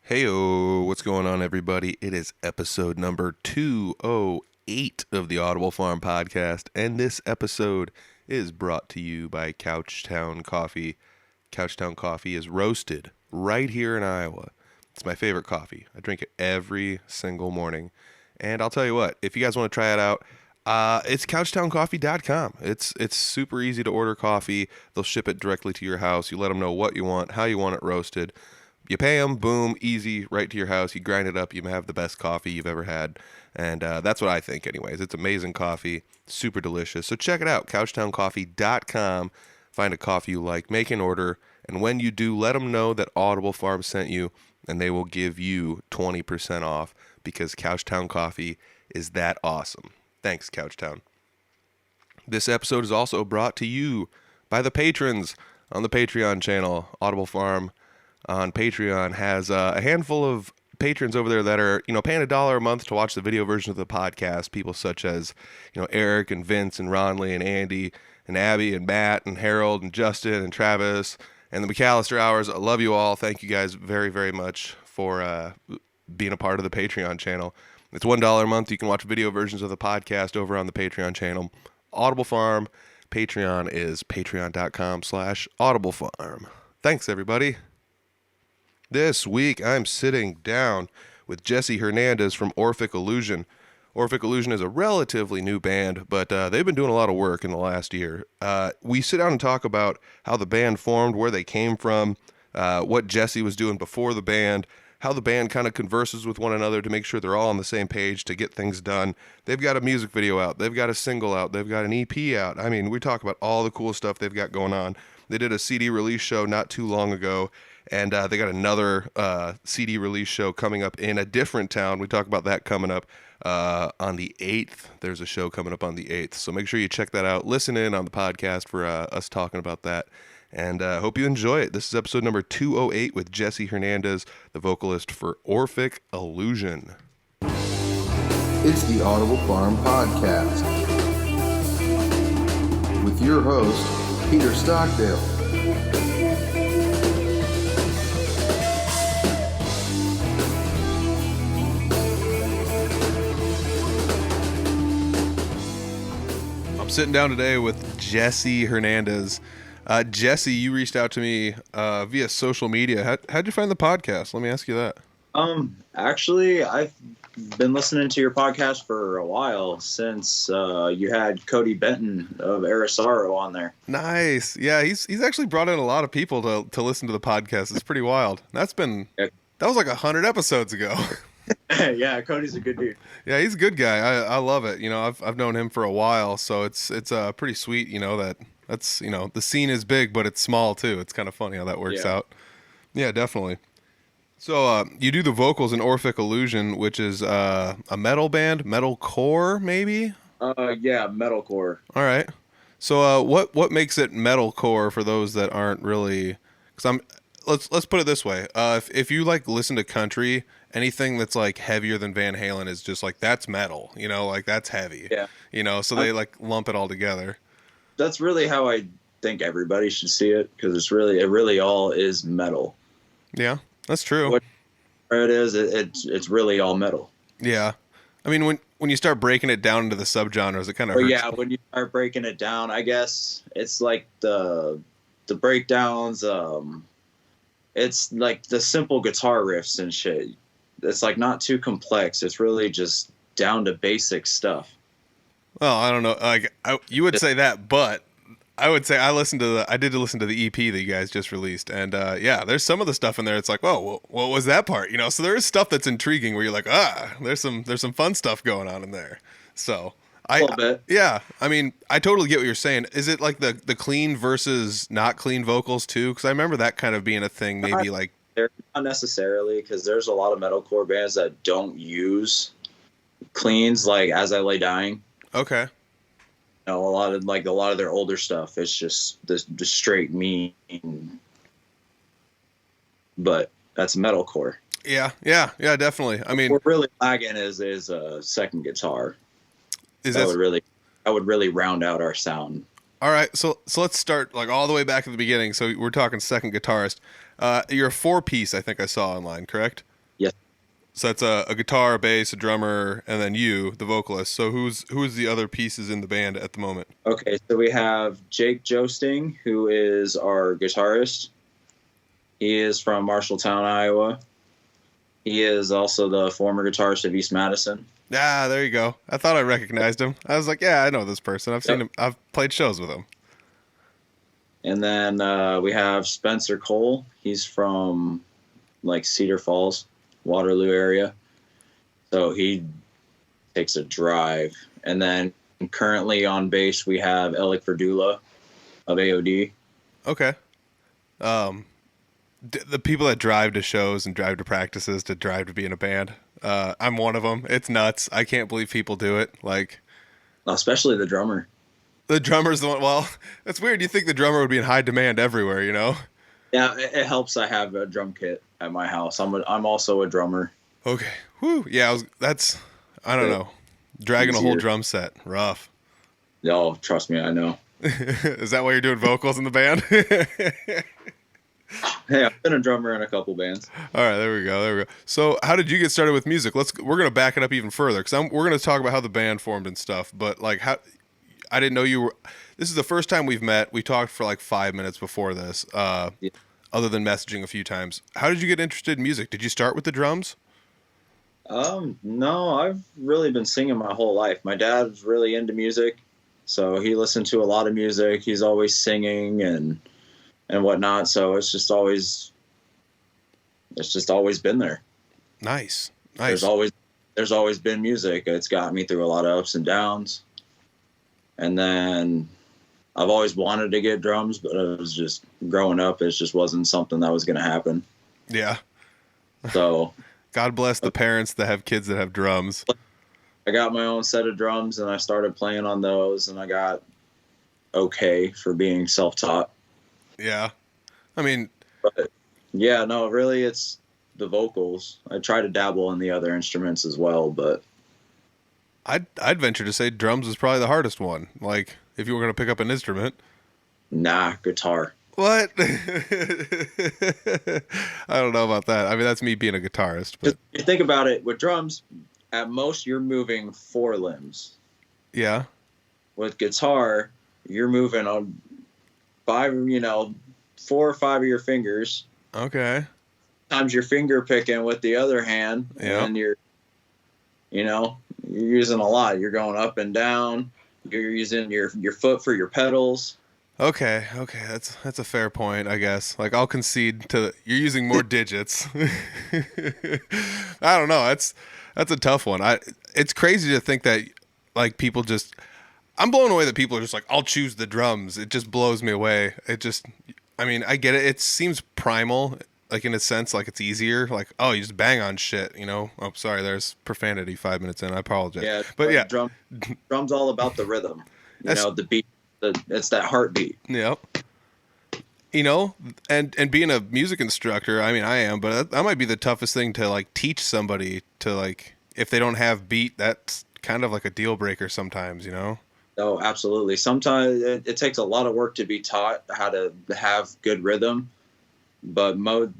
Heyo, what's going on, everybody? It is episode number 208 of the Audible Farm podcast, and this episode is brought to you by Couchtown Coffee. Couchtown Coffee is roasted right here in Iowa. It's my favorite coffee. I drink it every single morning, and I'll tell you what, if you guys want to try it out, it's couchtowncoffee.com. It's super easy to order coffee. They'll ship it directly to your house. You let them know what you want, how you want it roasted. You pay them, boom, easy, right to your house. You grind it up, you have the best coffee you've ever had. And that's what I think anyways. It's amazing coffee, super delicious. So check it out, couchtowncoffee.com. Find a coffee you like, make an order, and when you do, let them know that Audible Farm sent you, and they will give you 20% off because Couchtown Coffee is that awesome. Thanks, Couchtown. This episode is also brought to you by the patrons on the Patreon channel. Audible Farm on Patreon has a handful of patrons over there that are, paying $1 a month to watch the video version of the podcast. People such as, Eric and Vince and Ronley and Andy and Abby and Matt and Harold and Justin and Travis and the McAllister Hours. I love you all. Thank you guys very, very much for being a part of the Patreon channel. It's $1 a month. You can watch video versions of the podcast over on the Patreon channel. Audible Farm. Patreon is patreon.com/audiblefarm. Thanks, everybody. This week, I'm sitting down with Jesse Hernandez from Orphic Illusion. Orphic Illusion is a relatively new band, but they've been doing a lot of work in the last year. We sit down and talk about how the band formed, where they came from, what Jesse was doing before the band, how the band kind of converses with one another to make sure they're all on the same page to get things done. They've got a music video out. They've got a single out. They've got an EP out. I mean, we talk about all the cool stuff they've got going on. They did a CD release show not too long ago, and they got another CD release show coming up in a different town. We talk about that coming up on the 8th. There's a show coming up on the 8th. So make sure you check that out. Listen in on the podcast for us talking about that. And hope you enjoy it. This is episode number 208 with Jesse Hernandez, the vocalist for Orphic Illusion. It's the Audible Farm Podcast with your host, Peter Stockdale. I'm sitting down today with Jesse Hernandez. Jesse, you reached out to me via social media. How'd you find the podcast? Let me ask you that. Actually, I've been listening to your podcast for a while since you had Cody Benton of Arisaro on there. Nice. Yeah, he's actually brought in a lot of people to listen to the podcast. It's pretty wild. That was like 100 episodes ago. Yeah, Cody's a good dude. Yeah, he's a good guy. I love it. I've known him for a while, so it's pretty sweet. That's the scene is big, but it's small too. It's kind of funny how that works out. Yeah, definitely. So you do the vocals in Orphic Illusion, which is a metal band, metalcore maybe? Yeah, metalcore. All right. So what makes it metalcore for those that aren't really? Because let's put it this way. If you listen to country, anything that's heavier than Van Halen is just that's metal. That's heavy. Yeah. So they lump it all together. That's really how I think everybody should see it, because it really all is metal. Yeah, that's true. Whatever it is, it's really all metal. Yeah, I mean when you start breaking it down into the subgenres, it kind of hurts. Yeah, when you start breaking it down, I guess it's like the breakdowns. It's like the simple guitar riffs and shit. It's not too complex. It's really just down to basic stuff. Well, I don't know. You would say that, but I would say I did listen to the EP that you guys just released, and there's some of the stuff in there. It's well, what was that part? So there is stuff that's intriguing where you're there's some fun stuff going on in there. So a little bit. Yeah, I mean, I totally get what you're saying. Is it the clean versus not clean vocals too? Because I remember that kind of being a thing. Maybe not necessarily, because there's a lot of metalcore bands that don't use cleans, like As I Lay Dying. Okay. A lot of their older stuff, it's just the straight mean, but that's metalcore. Yeah, definitely. I mean, we're really lagging is a second guitar. That would really round out our sound. All right, so let's start all the way back at the beginning. So we're talking second guitarist. You're a 4-piece, I think I saw online, correct? So that's a guitar, a bass, a drummer, and then you, the vocalist. So who's the other pieces in the band at the moment? Okay, so we have Jake Joesting, who is our guitarist. He is from Marshalltown, Iowa. He is also the former guitarist of East Madison. Ah, there you go. I thought I recognized him. I was like, yeah, I know this person. I've seen him. I've played shows with him. And then we have Spencer Cole. He's from like Cedar Falls, Waterloo area. So he takes a drive. And then currently on bass we have Alec Verdula of AOD. Okay. The people that drive to shows and drive to practices to drive to be in a band. I'm one of them. It's nuts. I can't believe people do it. Like, especially the drummer. The drummer's the one. Well, that's weird. You think the drummer would be in high demand everywhere, you know? Yeah, it helps. I have a drum kit at my house. I'm also a drummer. Okay. Whew. Yeah, I don't know. Dragging a whole drum set. Rough. Oh, trust me, I know. Is that why you're doing vocals in the band? Hey, I've been a drummer in a couple bands. All right, there we go. So, how did you get started with music? We're gonna back it up even further because we're gonna talk about how the band formed and stuff. But like, I didn't know you were. This is the first time we've met. We talked for like 5 minutes before this. Yeah. Other than messaging a few times. How did you get interested in music? Did you start with the drums? No, I've really been singing my whole life. My dad's really into music, so he listened to a lot of music. He's always singing and whatnot. So it's just always been there. Nice. There's always been music. It's got me through a lot of ups and downs. And then I've always wanted to get drums, but it was just growing up. It just wasn't something that was going to happen. Yeah. So God bless the parents that have kids that have drums. I got my own set of drums and I started playing on those, and I got okay for being self-taught. Yeah. I mean, but yeah, no, really it's the vocals. I try to dabble in the other instruments as well, but I'd venture to say drums is probably the hardest one. Like, if you were going to pick up an instrument. Nah, guitar. What? I don't know about that. I mean, that's me being a guitarist. But you think about it, with drums, at most you're moving 4 limbs. Yeah. With guitar, you're moving on 4 or 5 of your fingers. Okay. Sometimes you're finger picking with the other hand, and you're using a lot. You're going up and down. You're using your foot for your pedals. Okay, that's a fair point, I guess. Like, I'll concede to you're using more digits. I don't know. That's a tough one. It's crazy to think that like people just. I'm blown away that people are just like, I'll choose the drums. It just blows me away. I mean, I get it. It seems primal, like in a sense, like it's easier. Like, oh, you just bang on shit, you know? Oh, sorry, there's profanity 5 minutes in. I apologize. Yeah, but yeah, drums all about the rhythm. The beat. It's that heartbeat. Yep. And being a music instructor, I mean, I am, but that might be the toughest thing to like teach somebody to like, if they don't have beat, that's kind of like a deal breaker sometimes, you know? Oh, absolutely. Sometimes it takes a lot of work to be taught how to have good rhythm, but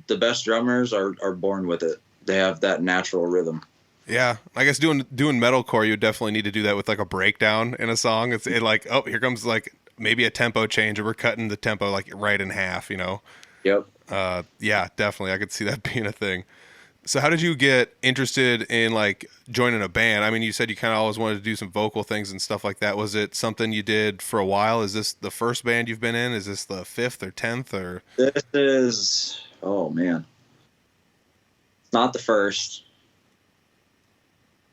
the best drummers are born with it. They have that natural rhythm. Yeah, I guess doing metalcore, you definitely need to do that with like a breakdown in a song. It's like, oh, here comes like maybe a tempo change, and we're cutting the tempo like right in half, you know? Yep. Yeah, definitely. I could see that being a thing. So how did you get interested in like joining a band? I mean, you said you kind of always wanted to do some vocal things and stuff like that. Was it something you did for a while? Is this the first band you've been in? Is this the 5th or 10th or? This is, oh man, it's not the first.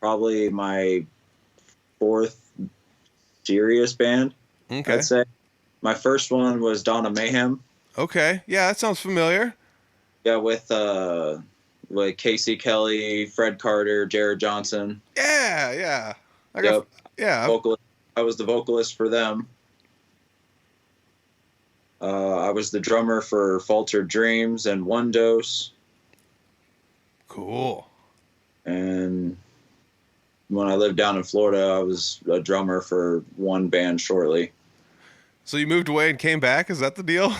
Probably my 4th serious band. Okay. I'd say my first one was Dawn of Mayhem. Okay. Yeah, that sounds familiar. Yeah, with Casey Kelly, Fred Carter, Jared Johnson. Yeah. Vocalist. I was the vocalist for them. I was the drummer for Faltered Dreams and One Dose. Cool. And when I lived down in Florida, I was a drummer for one band shortly. So you moved away and came back? Is that the deal?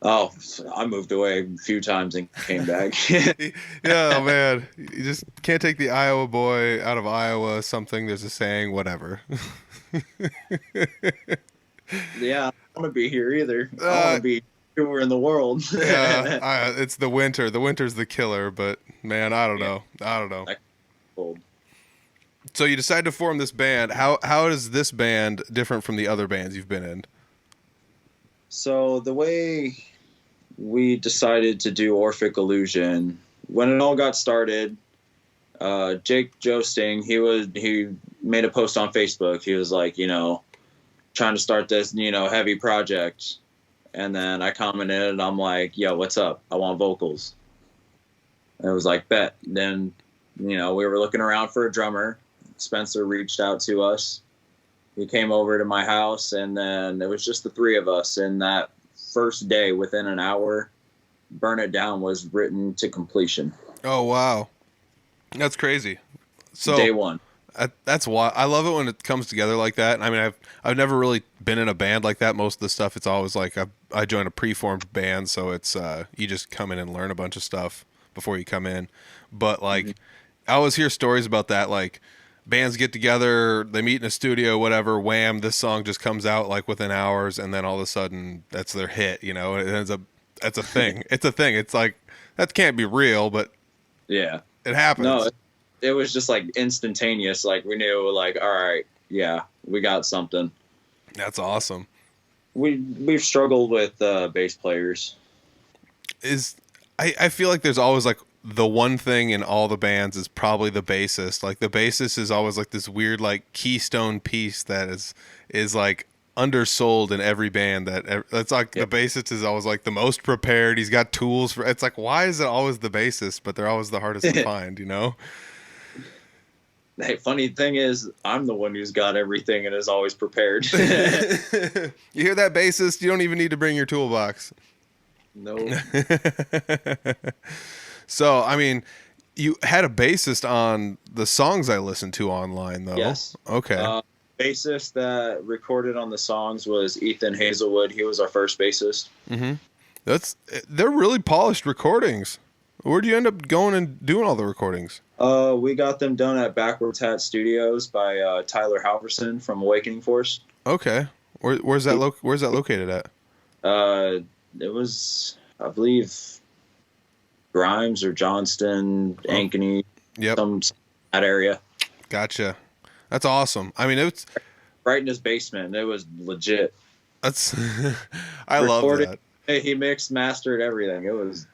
Oh, I moved away a few times and came back. Yeah, man. You just can't take the Iowa boy out of Iowa. Something, there's a saying, whatever. Yeah, I don't want to be here either. I want Uh, to be everywhere in the world. it's the winter. The winter's the killer, but man, I don't Yeah. know. I don't know. Cold. So you decide to form this band. How is this band different from the other bands you've been in? So the way we decided to do Orphic Illusion, when it all got started, Jake Joesting, he made a post on Facebook. He was like, trying to start this, heavy project. And then I commented and I'm like, yo, what's up? I want vocals. And it was like, bet. Then, we were looking around for a drummer. Spencer reached out to us. He came over to my house, and then it was just the three of us. And that first day, within an hour, Burn It Down was written to completion. Oh wow, that's crazy. So Day one. That's why I love it when it comes together like that. I mean, I've never really been in a band like that. Most of the stuff, it's always like I joined a preformed band, so it's you just come in and learn a bunch of stuff before you come in. But like, I always hear stories about that. Like, bands get together, they meet in a studio, whatever. Wham! This song just comes out like within hours, and then all of a sudden that's their hit. It ends up that's a thing. It's a thing. It's like that can't be real, but Yeah. it happens. No, it was just like instantaneous. Like we knew, like, all right, yeah, we got something. That's awesome. We've struggled with bass players. I feel like there's always like the one thing in all the bands is probably the bassist. Like the bassist is always like this weird like keystone piece that is like undersold in every band. That's like Yep. the bassist is always like the most prepared. He's got tools for. It's like, why is it always the bassist? But they're always the hardest to find. Hey, funny thing is, I'm the one who's got everything and is always prepared. You hear that, bassist? You don't even need to bring your toolbox. No. So, I mean, you had a bassist on the songs I listened to online, though. Yes. Okay. Bassist that recorded on the songs was Ethan Hazelwood. He was our first bassist. They're really polished recordings. Where'd you end up going and doing all the recordings? We got them done at Backwards Hat Studios by Tyler Halverson from Awakening Force. Okay. Where's that located at? It was, I believe, Grimes or Johnston, Ankeny, Yep. some that area. Gotcha. That's awesome. I mean, it's Right in his basement. It was legit. that's I love Recorded. that. Hey, he mixed, mastered everything. It was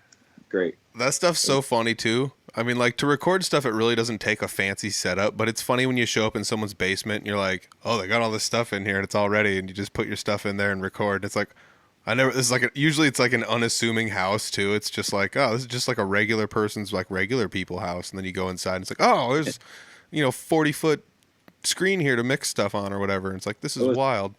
great. That stuff's so funny too. I mean, like, to record stuff, it really doesn't take a fancy setup, but it's funny when you show up in someone's basement and you're like, oh, they got all this stuff in here and it's all ready, and you just put your stuff in there and record. And it's like, usually it's like an unassuming house too. It's just like, oh, this is just like a regular person's, like, regular people house. And then you go inside and it's like, oh, there's, 40-foot screen here to mix stuff on or whatever. And it's like, this is wild.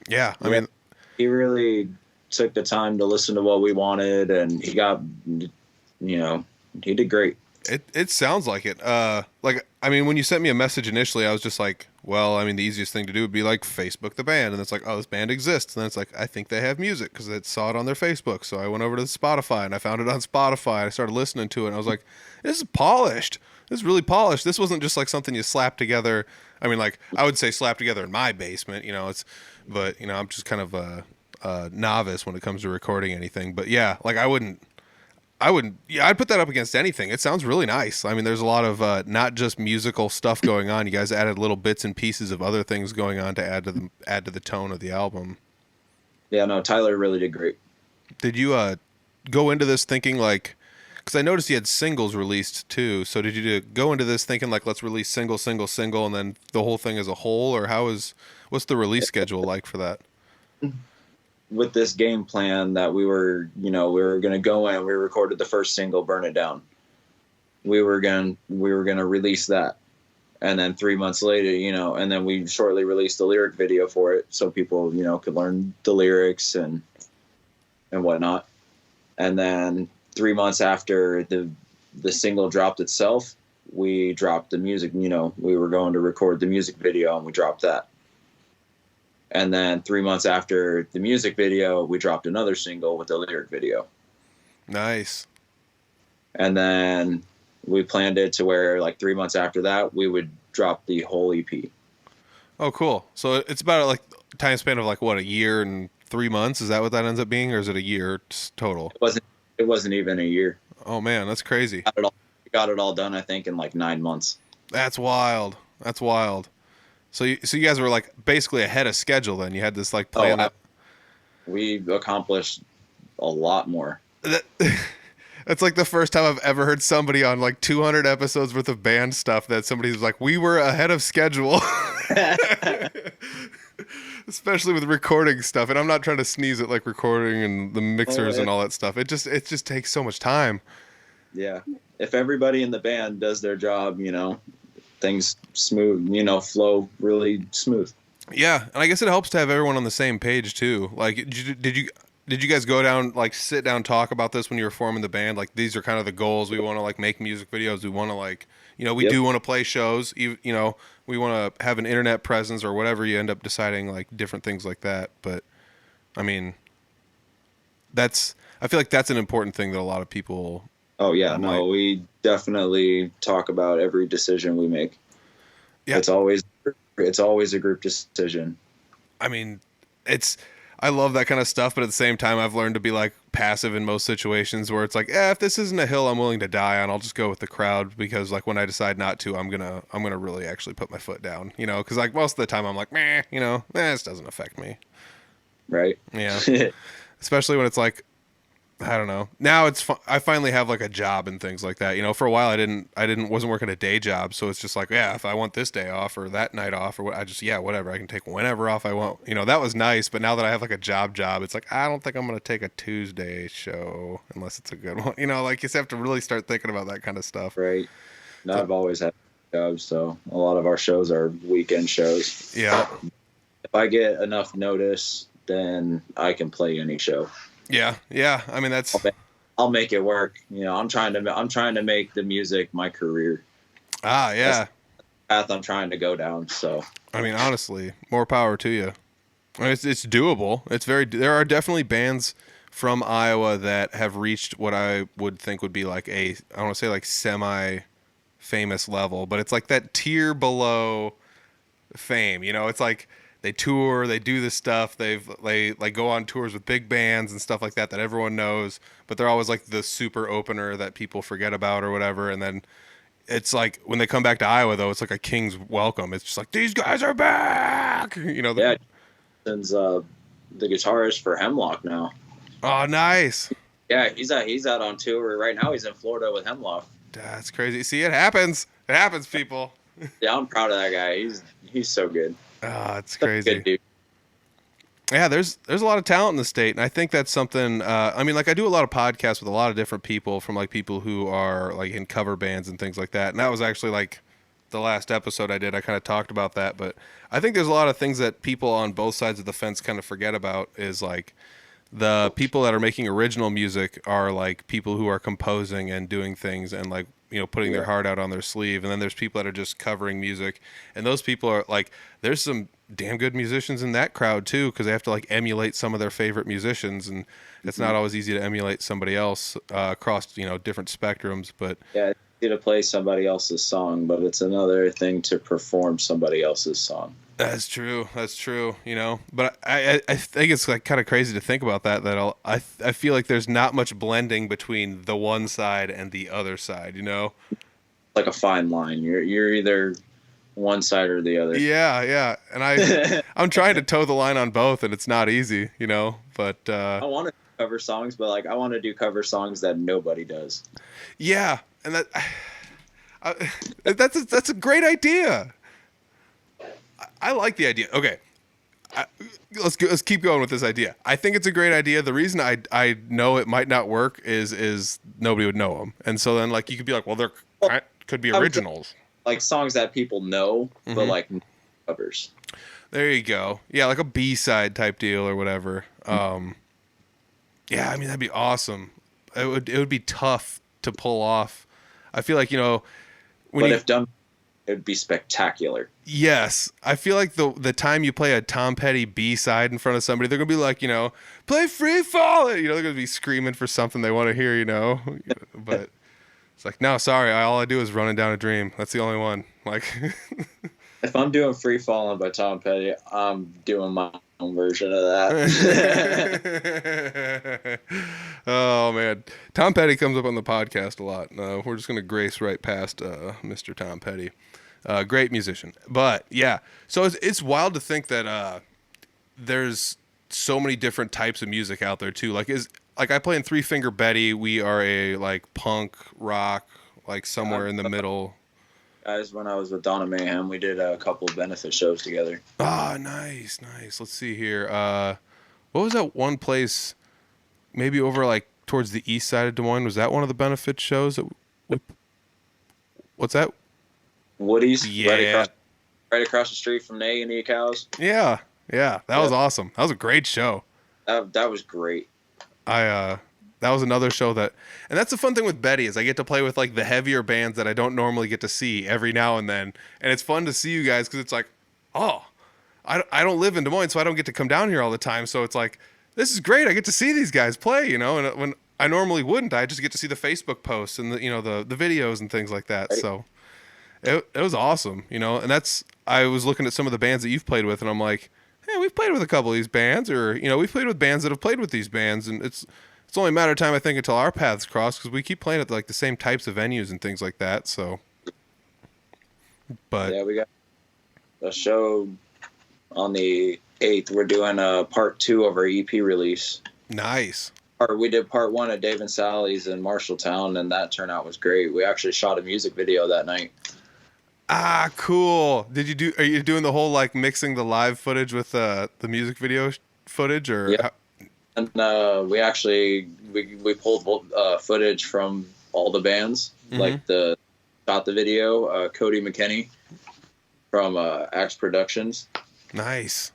Yeah. I mean, he really took the time to listen to what we wanted, and he got, he did great. It sounds like it. When you sent me a message initially, I was just like, well, I mean, the easiest thing to do would be like Facebook the band, and it's like, oh, this band exists, and then it's like, I think they have music because I saw it on their Facebook, so I went over to Spotify and I found it on Spotify. I started listening to it, and I was like, this is polished. This is really polished. This wasn't just like something you slapped together. I mean, like, I would say slap together in my basement, I'm just kind of a novice when it comes to recording anything. But yeah, like I'd put that up against anything. It sounds really nice. I mean, there's a lot of not just musical stuff going on. You guys added little bits and pieces of other things going on to add to the tone of the album. Yeah, no, Tyler really did great. Did you go into this thinking like, because I noticed you had singles released too. So did you go into this thinking like, let's release single, and then the whole thing as a whole, or what's the release schedule like for that? With this game plan that we were going to go in, we recorded the first single, Burn It Down. We were going to release that. And then 3 months later, and then we shortly released the lyric video for it so people, could learn the lyrics and whatnot. And then 3 months after the single dropped itself, we dropped the music. We were going to record the music video, and we dropped that. And then 3 months after the music video, we dropped another single with the lyric video. Nice. And then we planned it to where like 3 months after that, we would drop the whole EP. Oh, cool. So it's about like time span of like what, a year and 3 months? Is that what that ends up being, or is it a year total? It wasn't even a year. Oh man, that's crazy. We got it all done, I think, in like 9 months. That's wild. That's wild. So you guys were like basically ahead of schedule then. You had this like plan up. We accomplished a lot more. That's like the first time I've ever heard somebody on like 200 episodes worth of band stuff that somebody's like, we were ahead of schedule. Especially with recording stuff. And I'm not trying to sneeze at like recording and the mixers and all that stuff. It just takes so much time. Yeah. If everybody in the band does their job, things smooth, flow really smooth. Yeah. And I guess it helps to have everyone on the same page too. Like, did you guys go down, like sit down, talk about this when you were forming the band? Like, these are kind of the goals. We want to like make music videos. We want to like, we do want to play shows, we want to have an internet presence or whatever. You end up deciding like different things like that. But I mean, I feel like that's an important thing that a lot of people. Oh yeah. No, we definitely talk about every decision we make. Yeah. It's always a group decision. I mean, I love that kind of stuff, but at the same time, I've learned to be like passive in most situations where it's like, if this isn't a hill I'm willing to die on, I'll just go with the crowd, because like when I decide not to, I'm gonna really actually put my foot down, because like most of the time I'm like, this doesn't affect me, right? Yeah, especially when it's like, I don't know. Now I finally have like a job and things like that. For a while I wasn't working a day job, so it's just like, if I want this day off or that night off or what, whatever, I can take whenever off I want. That was nice, but now that I have like a job, it's like I don't think I'm gonna take a Tuesday show unless it's a good one. Like you just have to really start thinking about that kind of stuff. Right. No, I've always had jobs, so a lot of our shows are weekend shows. Yeah. If I get enough notice, then I can play any show. Yeah. I mean, I'll make it work. I'm trying to make the music my career. Ah, yeah. That's the path I'm trying to go down. So, I mean, honestly, more power to you. I mean, it's doable. There are definitely bands from Iowa that have reached what I would think would be like I want to say like semi-famous level, but it's like that tier below fame. It's like, they tour, they do this stuff, they like go on tours with big bands and stuff like that everyone knows, but they're always like the super opener that people forget about or whatever. And then it's like when they come back to Iowa though, it's like a king's welcome. It's just like, these guys are back. Yeah, since the guitarist for Hemlock now. Oh, nice. Yeah, he's out on tour right now. He's in Florida with Hemlock. That's crazy. See, it happens, people. Yeah, I'm proud of that guy. He's so good. Oh, it's crazy. Good dude. Yeah, there's a lot of talent in the state, and I think that's something. I mean, like I do a lot of podcasts with a lot of different people, from like people who are like in cover bands and things like that. And that was actually like the last episode I did. I kind of talked about that, but I think there's a lot of things that people on both sides of the fence kind of forget about. Is like the people that are making original music are like people who are composing and doing things and like putting their heart out on their sleeve. And then there's people that are just covering music, and those people are like, there's some damn good musicians in that crowd too, because they have to like emulate some of their favorite musicians, and it's not always easy to emulate somebody else across different spectrums. But yeah, it's easy to play somebody else's song, but it's another thing to perform somebody else's song. That's true. But I think it's like kind of crazy to think about that I feel like there's not much blending between the one side and the other side, Like a fine line. You're either one side or the other. Yeah. And I'm trying to toe the line on both, and it's not easy, but I want to cover songs, but like I want to do cover songs that nobody does. Yeah, and that's a great idea. I like the idea. Okay, let's keep going with this idea. I think it's a great idea. The reason I know it might not work is nobody would know them, and so then like you could be like, well, there could be originals, like songs that people know, but like covers. There you go. Yeah, like a B-side type deal or whatever. Yeah, I mean that'd be awesome. It would be tough to pull off. I feel like if done it'd be spectacular. Yes, I feel like the time you play a Tom Petty B-side in front of somebody, they're gonna be like, play Free Fall. They're gonna be screaming for something they want to hear, But it's like, no, sorry, all I do is Running Down a Dream. That's the only one. Like, If I'm doing Free Fallin' by Tom Petty, I'm doing my own version of that. Oh man, Tom Petty comes up on the podcast a lot. We're just gonna grace right past Mr. Tom Petty. Great musician, but yeah. So it's wild to think that there's so many different types of music out there too. Like I play in Three Finger Betty. We are a like punk rock, like somewhere in the middle. Guys, when I was with Donna Mayhem, we did a couple of benefit shows together. Ah, nice. Let's see here. What was that one place? Maybe over like towards the east side of Des Moines. Was that one of the benefit shows? What's that? Woody's. Yeah. Right across the street from Nay and the Cows. Yeah. That was awesome. That was a great show. That was great. That was another show and that's the fun thing with Betty is I get to play with like the heavier bands that I don't normally get to see every now and then, and it's fun to see you guys because it's like, oh, I don't live in Des Moines, so I don't get to come down here all the time, so it's like, this is great, I get to see these guys play, and when I normally wouldn't, I just get to see the Facebook posts and the videos and things like that, right. So it was awesome, and I was looking at some of the bands that you've played with, and I'm like, hey, we've played with a couple of these bands, or we've played with bands that have played with these bands, and it's only a matter of time, I think, until our paths cross, because we keep playing at like the same types of venues and things like that. So, but yeah, we got a show on the 8th. We're doing a part 2 of our EP release. Nice. We did part 1 at Dave and Sally's in Marshalltown, and that turnout was great. We actually shot a music video that night. Ah, cool. Are you doing the whole like mixing the live footage with the music video footage, or? Yeah. And we actually we pulled footage from all the bands, like shot the video. Cody McKinney from Axe Productions. Nice.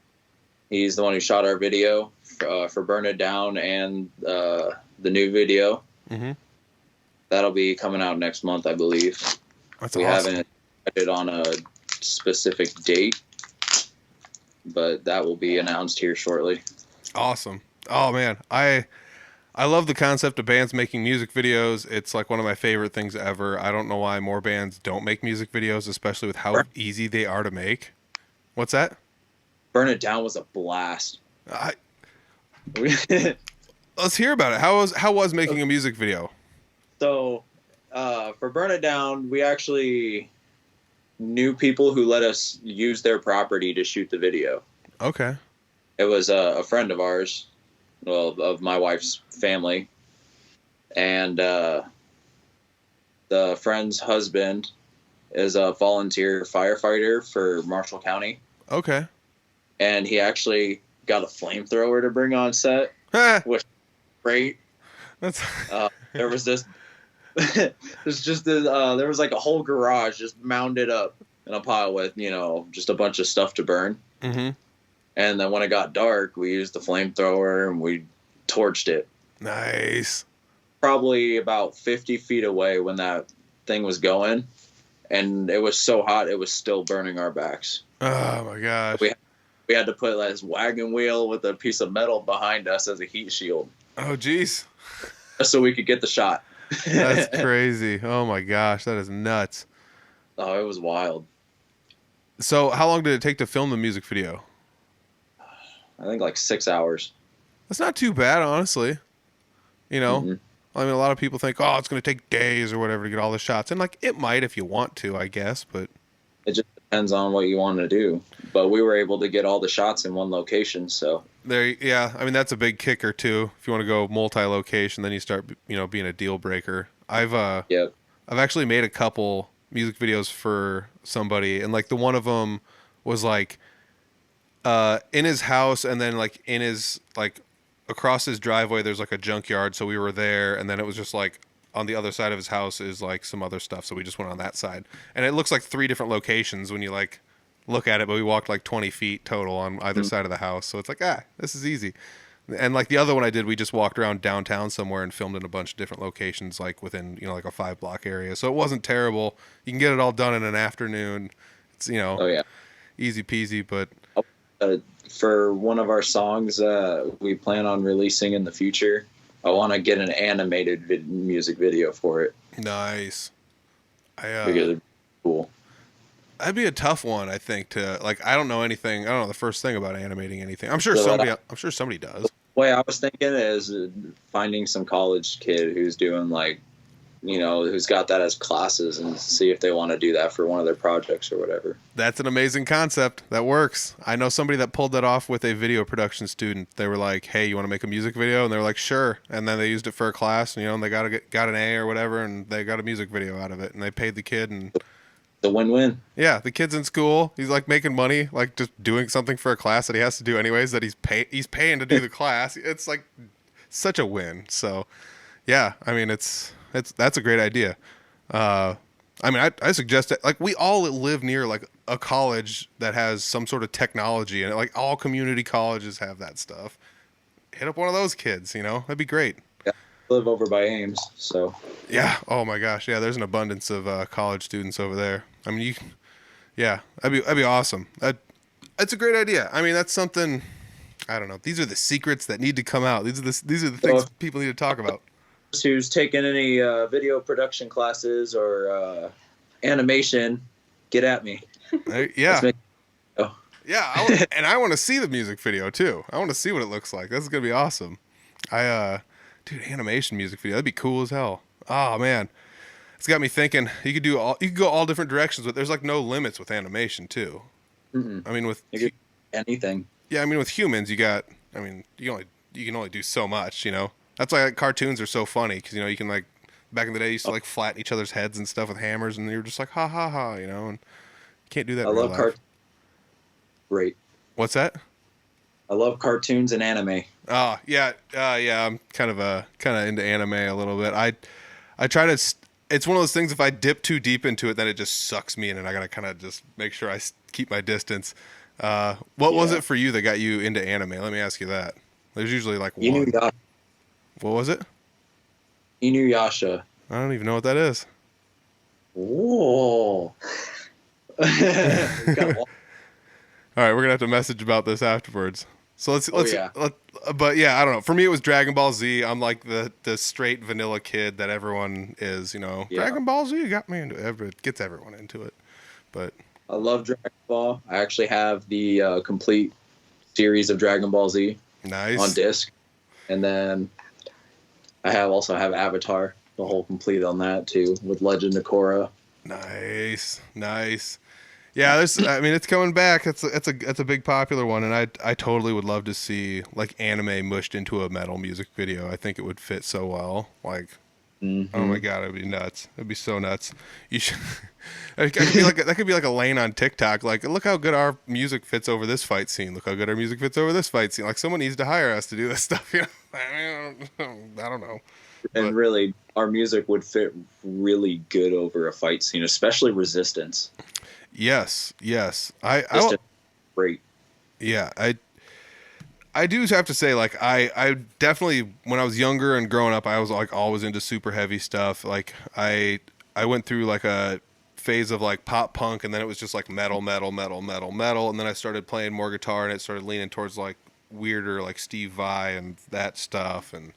He's the one who shot our video for Burn It Down and the new video. Mm-hmm. That'll be coming out next month, I believe. That's we awesome. Haven't decided on a specific date, but that will be announced here shortly. Awesome. Oh man, I love the concept of bands making music videos. It's like one of my favorite things ever. I don't know why more bands don't make music videos, especially with how easy they are to make. What's that? Burn It Down was a blast. Let's hear about it. How was making a music video? So, for Burn It Down, we actually knew people who let us use their property to shoot the video. Okay. It was a friend of ours. Well, of my wife's family, and the friend's husband is a volunteer firefighter for Marshall County. Okay. And he actually got a flamethrower to bring on set, which was great. That's there was this. there was like a whole garage just mounded up in a pile with just a bunch of stuff to burn. Mm-hmm. And then when it got dark, we used the flamethrower and we torched it. Nice. Probably about 50 feet away when that thing was going. And it was so hot, it was still burning our backs. Oh, my gosh. We had to put this wagon wheel with a piece of metal behind us as a heat shield. Oh, geez. Just so we could get the shot. That's crazy. Oh, my gosh. That is nuts. Oh, it was wild. So how long did it take to film the music video? I think like 6 hours. That's not too bad, honestly. Mm-hmm. I mean, a lot of people think, oh, it's going to take days or whatever to get all the shots. And, like, it might if you want to, I guess, but... It just depends on what you want to do. But we were able to get all the shots in one location, so... Yeah, I mean, that's a big kicker, too. If you want to go multi-location, then you start, being a deal breaker. I've actually made a couple music videos for somebody, and, like, the one of them was, like... in his house, and then like in his like across his driveway there's like a junkyard, so we were there, and then it was just like on the other side of his house is like some other stuff, so we just went on that side, and it looks like 3 different locations when you like look at it, but we walked like 20 feet total on either side of the house, so it's like this is easy. And like the other one I did, we just walked around downtown somewhere and filmed in a bunch of different locations, like within, like a 5-block area. So it wasn't terrible. You can get it all done in an afternoon. It's, Oh yeah. easy peasy, but For one of our songs we plan on releasing in the future, I want to get an animated music video for it. nice. Because it's cool. That'd be a tough one, I think, to like. I don't know anything. I don't know the first thing about animating anything. I'm sure So somebody does. The way I was thinking is finding some college kid who's doing like, who's got that as classes and see if they want to do that for one of their projects or whatever. That's an amazing concept. That works. I know somebody that pulled that off with a video production student. They were like, "Hey, you want to make a music video?" And they were like, "Sure." And then they used it for a class, and they got an A or whatever, and they got a music video out of it, and they paid the kid. And The win-win. yeah, the kid's in school. He's like making money, like just doing something for a class that he has to do anyways. That he's paying to do the class. It's like such a win. So yeah, I mean that's a great idea. I mean, I suggest that, like, we all live near like a college that has some sort of technology, and like all community colleges have that stuff. Hit up one of those kids, that'd be great. Yeah, I live over by Ames, so Yeah. Oh my gosh. Yeah. There's an abundance of college students over there. I mean, yeah, that'd be awesome. That's a great idea. I mean, that's something. I don't know. These are the secrets that need to come out. These are the things people need to talk about. Who's taken any video production classes or animation, get at me. Yeah. Oh. Yeah, I want to see the music video too. I want to see what it looks like. This is gonna be awesome. Dude, animation music video, that'd be cool as hell. Oh man, it's got me thinking. You could go all different directions, but there's like no limits with animation too. Mm-mm. I mean, with anything. yeah, I mean with humans, you can only do so much. That's why like, cartoons are so funny because you can like back in the day you used to like flatten each other's heads and stuff with hammers, and you're just like ha ha ha, and you can't do that. I love cartoons. Great. What's that? I love cartoons and anime. Oh yeah, yeah. I'm kind of into anime a little bit. I try to. It's one of those things. If I dip too deep into it, then it just sucks me in, and I gotta kind of just make sure I keep my distance. What was it for you that got you into anime? Let me ask you that. There's usually like one. Inuyasha. What was it? Inuyasha. I don't even know what that is. Whoa. All right, we're gonna have to message about this afterwards. So yeah. But yeah, I don't know. For me, it was Dragon Ball Z. I'm like the straight vanilla kid that everyone is. Yeah. Dragon Ball Z got me into it. It gets everyone into it. But I love Dragon Ball. I actually have the complete series of Dragon Ball Z nice on disc, and then I also have Avatar, the whole complete on that too, with Legend of Korra. Nice. Yeah, it's coming back. It's a big popular one, and I totally would love to see like anime mushed into a metal music video. I think it would fit so well. Like, oh my god, it'd be nuts. It'd be so nuts. You should. That could be like a lane on TikTok. Like, look how good our music fits over this fight scene. Look how good our music fits over this fight scene. Like, someone needs to hire us to do this stuff. I don't know. And really, our music would fit really good over a fight scene, especially Resistance. Yes. Great. Yeah, I do have to say, like, I definitely, when I was younger and growing up, I was like always into super heavy stuff. Like I went through like a phase of like pop punk, and then it was just like metal, and then I started playing more guitar, and it started leaning towards like weirder like Steve Vai and that stuff, and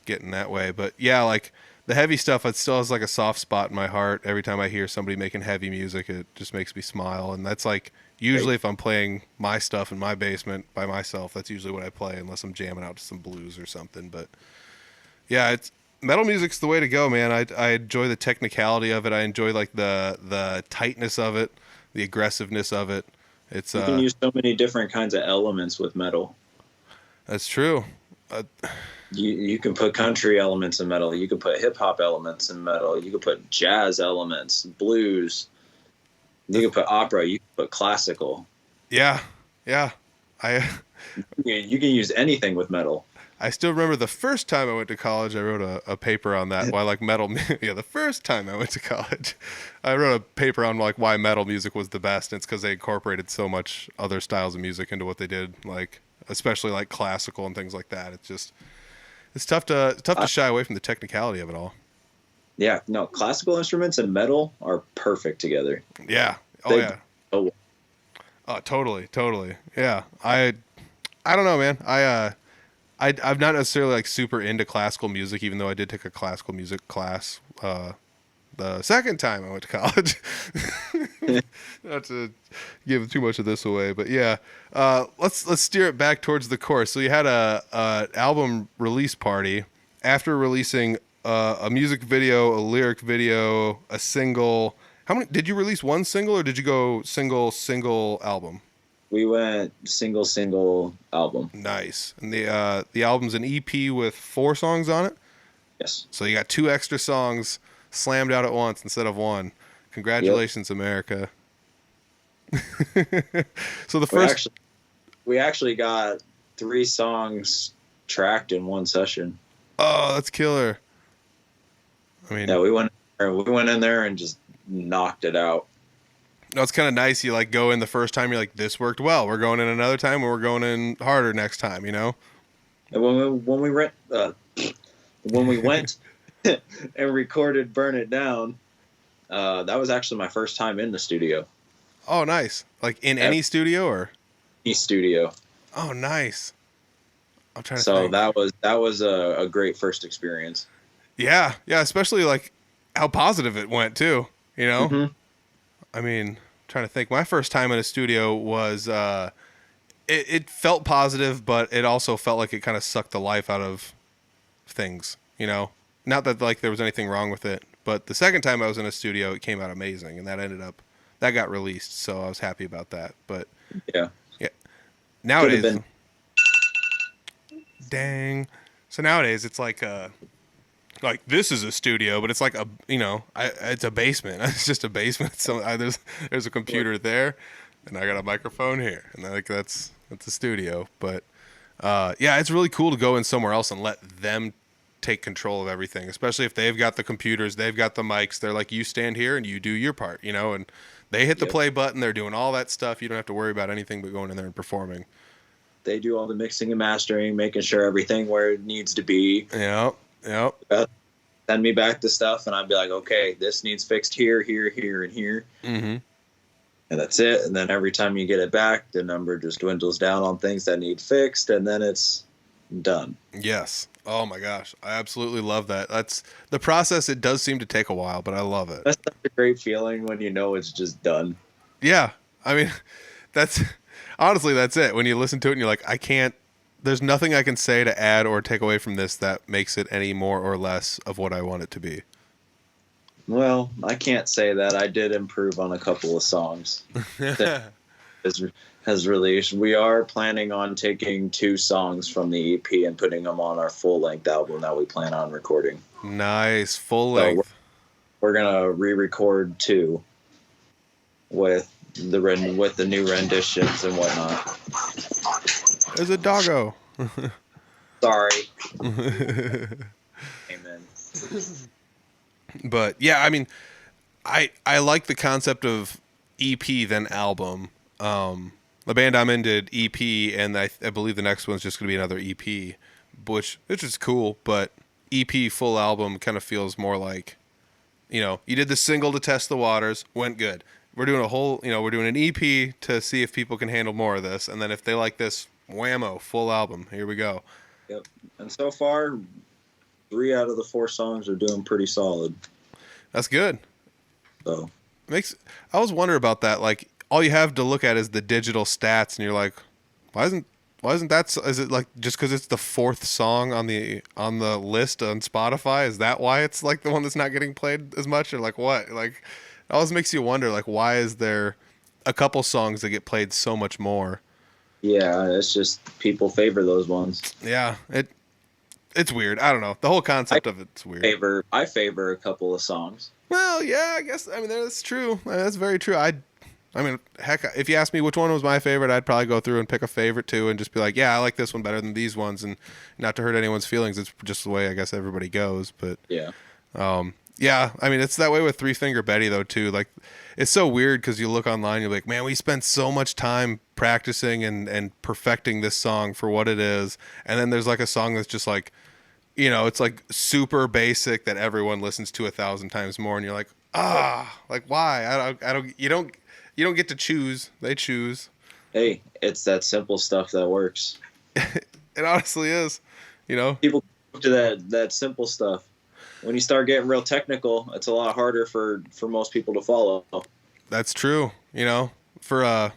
getting that way. But yeah, like the heavy stuff, it still has like a soft spot in my heart. Every time I hear somebody making heavy music, it just makes me smile. And that's like usually if I'm playing my stuff in my basement by myself, that's usually what I play, unless I'm jamming out to some blues or something. But yeah, it's metal music's the way to go, man. I enjoy the technicality of it. I enjoy like the tightness of it, the aggressiveness of it. It's you can use so many different kinds of elements with metal. That's true. You can put country elements in metal. You can put hip hop elements in metal. You can put jazz elements, blues. You can put opera. You can put classical. Yeah. You can use anything with metal. I still remember the first time I went to college, I wrote a paper on that. Why like metal? Yeah, the first time I went to college, I wrote a paper on like why metal music was the best. And it's because they incorporated so much other styles of music into what they did. Like especially like classical and things like that. It's tough to shy away from the technicality of it all. Yeah, no, classical instruments and metal are perfect together. Yeah. Oh They- yeah. Oh, Totally. Yeah. I don't know, man. I'm not necessarily like super into classical music, even though I did take a classical music class the second time I went to college. Not to give too much of this away, but yeah. Let's steer it back towards the course. So you had a album release party after releasing a music video, a lyric video, a single. How many did you release? One single, or did you go single album? we went single album. Nice. And the album's an EP with 4 songs on it. Yes. So you got 2 extra songs slammed out at once instead of one. Congratulations, America. So the first we actually got 3 songs tracked in one session. Oh, that's killer. I mean, Yeah, we went in there and just knocked it out. no, it's kind of nice. You like go in the first time, you're like, this worked well. We're going in another time, and we're going in harder next time. You know. And when we went and recorded "Burn It Down," that was actually my first time in the studio. Oh, nice. Like in any studio or? Studio. Oh, nice. I'm trying to So think. that was a great first experience. Yeah, especially like how positive it went too. You know. Mhm. I mean, trying to think. My first time in a studio was it felt positive, but it also felt like it kind of sucked the life out of things. You know, not that like there was anything wrong with it, but the second time I was in a studio, it came out amazing, and that got released, so I was happy about that. But Yeah. nowadays, Could've dang. So nowadays, it's like this is a studio, but it's like it's a basement. It's just a basement. So there's a computer there, and I got a microphone here, and like that's a studio. But yeah, it's really cool to go in somewhere else and let them take control of everything, especially if they've got the computers, they've got the mics. They're like, you stand here and you do your part, you know, and they hit the play button. They're doing all that stuff. You don't have to worry about anything but going in there and performing. They do all the mixing and mastering, making sure everything where it needs to be. Yep. Send me back the stuff, and I'd be like, okay, this needs fixed here, here, here, and here. Mm-hmm. And that's it. And then every time you get it back, the number just dwindles down on things that need fixed, and then it's done. Yes. Oh my gosh. I absolutely love that. That's the process. It does seem to take a while, but I love it. That's such a great feeling when you know it's just done. Yeah. I mean, that's it. When you listen to it and you're like, there's nothing I can say to add or take away from this that makes it any more or less of what I want it to be. Well, I can't say that. I did improve on a couple of songs that has released. We are planning on taking 2 songs from the EP and putting them on our full-length album that we plan on recording. Nice. Full length. So we're gonna re-record 2 with the new renditions and whatnot. There's a doggo. Sorry. Amen. But yeah, I mean, I like the concept of EP then album. The band I'm in did EP, and I believe the next one's just going to be another EP, which is cool. But EP full album kind of feels more like, you know, you did the single to test the waters, went good. We're doing we're doing an EP to see if people can handle more of this, and then if they like this, whammo, full album. Here we go. Yep. And so far, 3 out of the 4 songs are doing pretty solid. That's good. So I was wondering about that. Like, all you have to look at is the digital stats, and you're like, why isn't that? Is it like just because it's the 4th song on the list on Spotify? Is that why it's like the one that's not getting played as much, or like what? Like, it always makes you wonder, like, why is there a couple songs that get played so much more? yeah, it's just people favor those ones. Yeah, it's weird. I don't know. The whole concept of it's weird. I favor a couple of songs. Well, yeah, I guess. I mean, that's true. That's very true. I mean, heck, if you asked me which one was my favorite, I'd probably go through and pick a favorite too, and just be like, yeah, I like this one better than these ones, and not to hurt anyone's feelings. It's just the way I guess everybody goes. But Yeah. Yeah, I mean, it's that way with Three Finger Betty though too. Like, it's so weird because you look online, you're like, man, we spent so much time practicing and perfecting this song for what it is, and then there's like a song that's just like, it's like super basic that everyone listens to 1,000 times more, and you're like, like why? I don't, you don't get to choose. They choose. Hey, it's that simple stuff that works. It honestly is, People go to that simple stuff. When you start getting real technical, it's a lot harder for most people to follow. That's true. For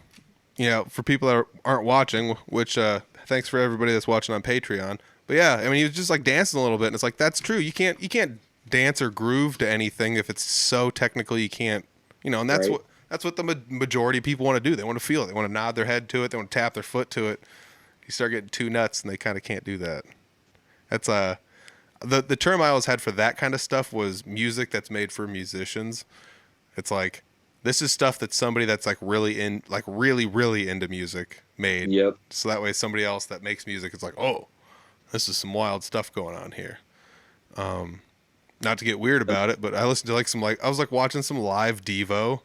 for people that aren't watching, which thanks for everybody that's watching on Patreon. But yeah, I mean, he was just like dancing a little bit, and it's like that's true. You can't dance or groove to anything if it's so technical you can't. And that's Right. that's what the majority of people want to do. They want to feel it. They want to nod their head to it. They want to tap their foot to it. You start getting too nuts, and they kind of can't do that. That's the term I always had for that kind of stuff was music that's made for musicians. It's like, this is stuff that somebody that's like really into music made. Yep. So that way somebody else that makes music is like, oh, this is some wild stuff going on here. Not to get weird about it, but I listened to I was like watching some live Devo,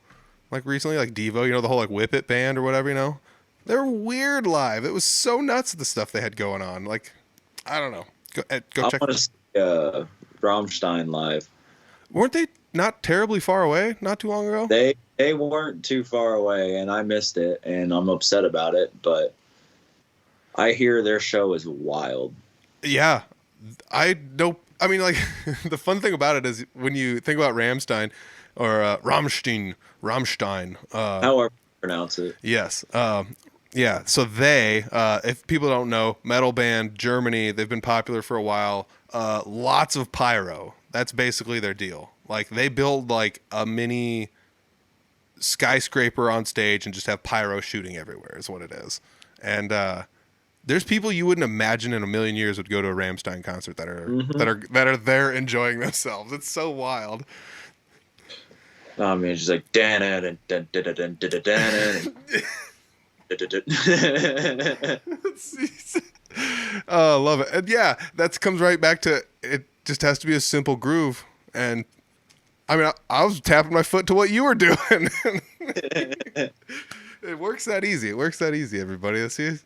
like recently, like Devo, the whole like Whip It band or whatever, They're weird live. It was so nuts, the stuff they had going on. Like, I don't know. Go I check. want to see Rammstein live. Weren't they not terribly far away not too long ago? They weren't too far away, and I missed it, and I'm upset about it. But I hear their show is wild. Yeah, I know. I mean, like, the fun thing about it is when you think about Rammstein or Rammstein, However you pronounce it. yes. Yeah, so they, if people don't know, metal band, Germany, they've been popular for a while. Lots of pyro. That's basically their deal. Like, they build like a mini skyscraper on stage and just have pyro shooting everywhere is what it is. And there's people you wouldn't imagine in a million years would go to a Rammstein concert that are there enjoying themselves. It's so wild. I mean, it's just like dan dan dan dan dan dan dan. Oh, I love it. And yeah, that comes right back to it. Just has to be a simple groove. And I mean, I was tapping my foot to what you were doing. It works that easy. It works that easy, everybody. See,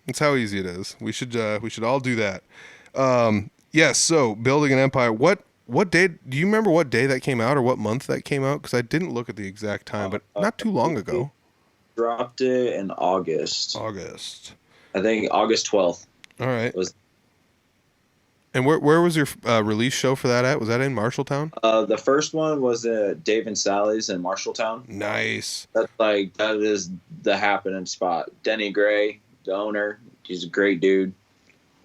that's how easy it is. We should all do that. Yes. So building an empire. What day? Do you remember what day that came out or what month that came out? Because I didn't look at the exact time, but not too long ago. Dropped it in August. I think August 12th. All right. Was And where was your release show for that at? Was that in Marshalltown? the first one was at Dave and Sally's in Marshalltown. Nice. That is the happening spot. Denny Gray, the owner, he's a great dude.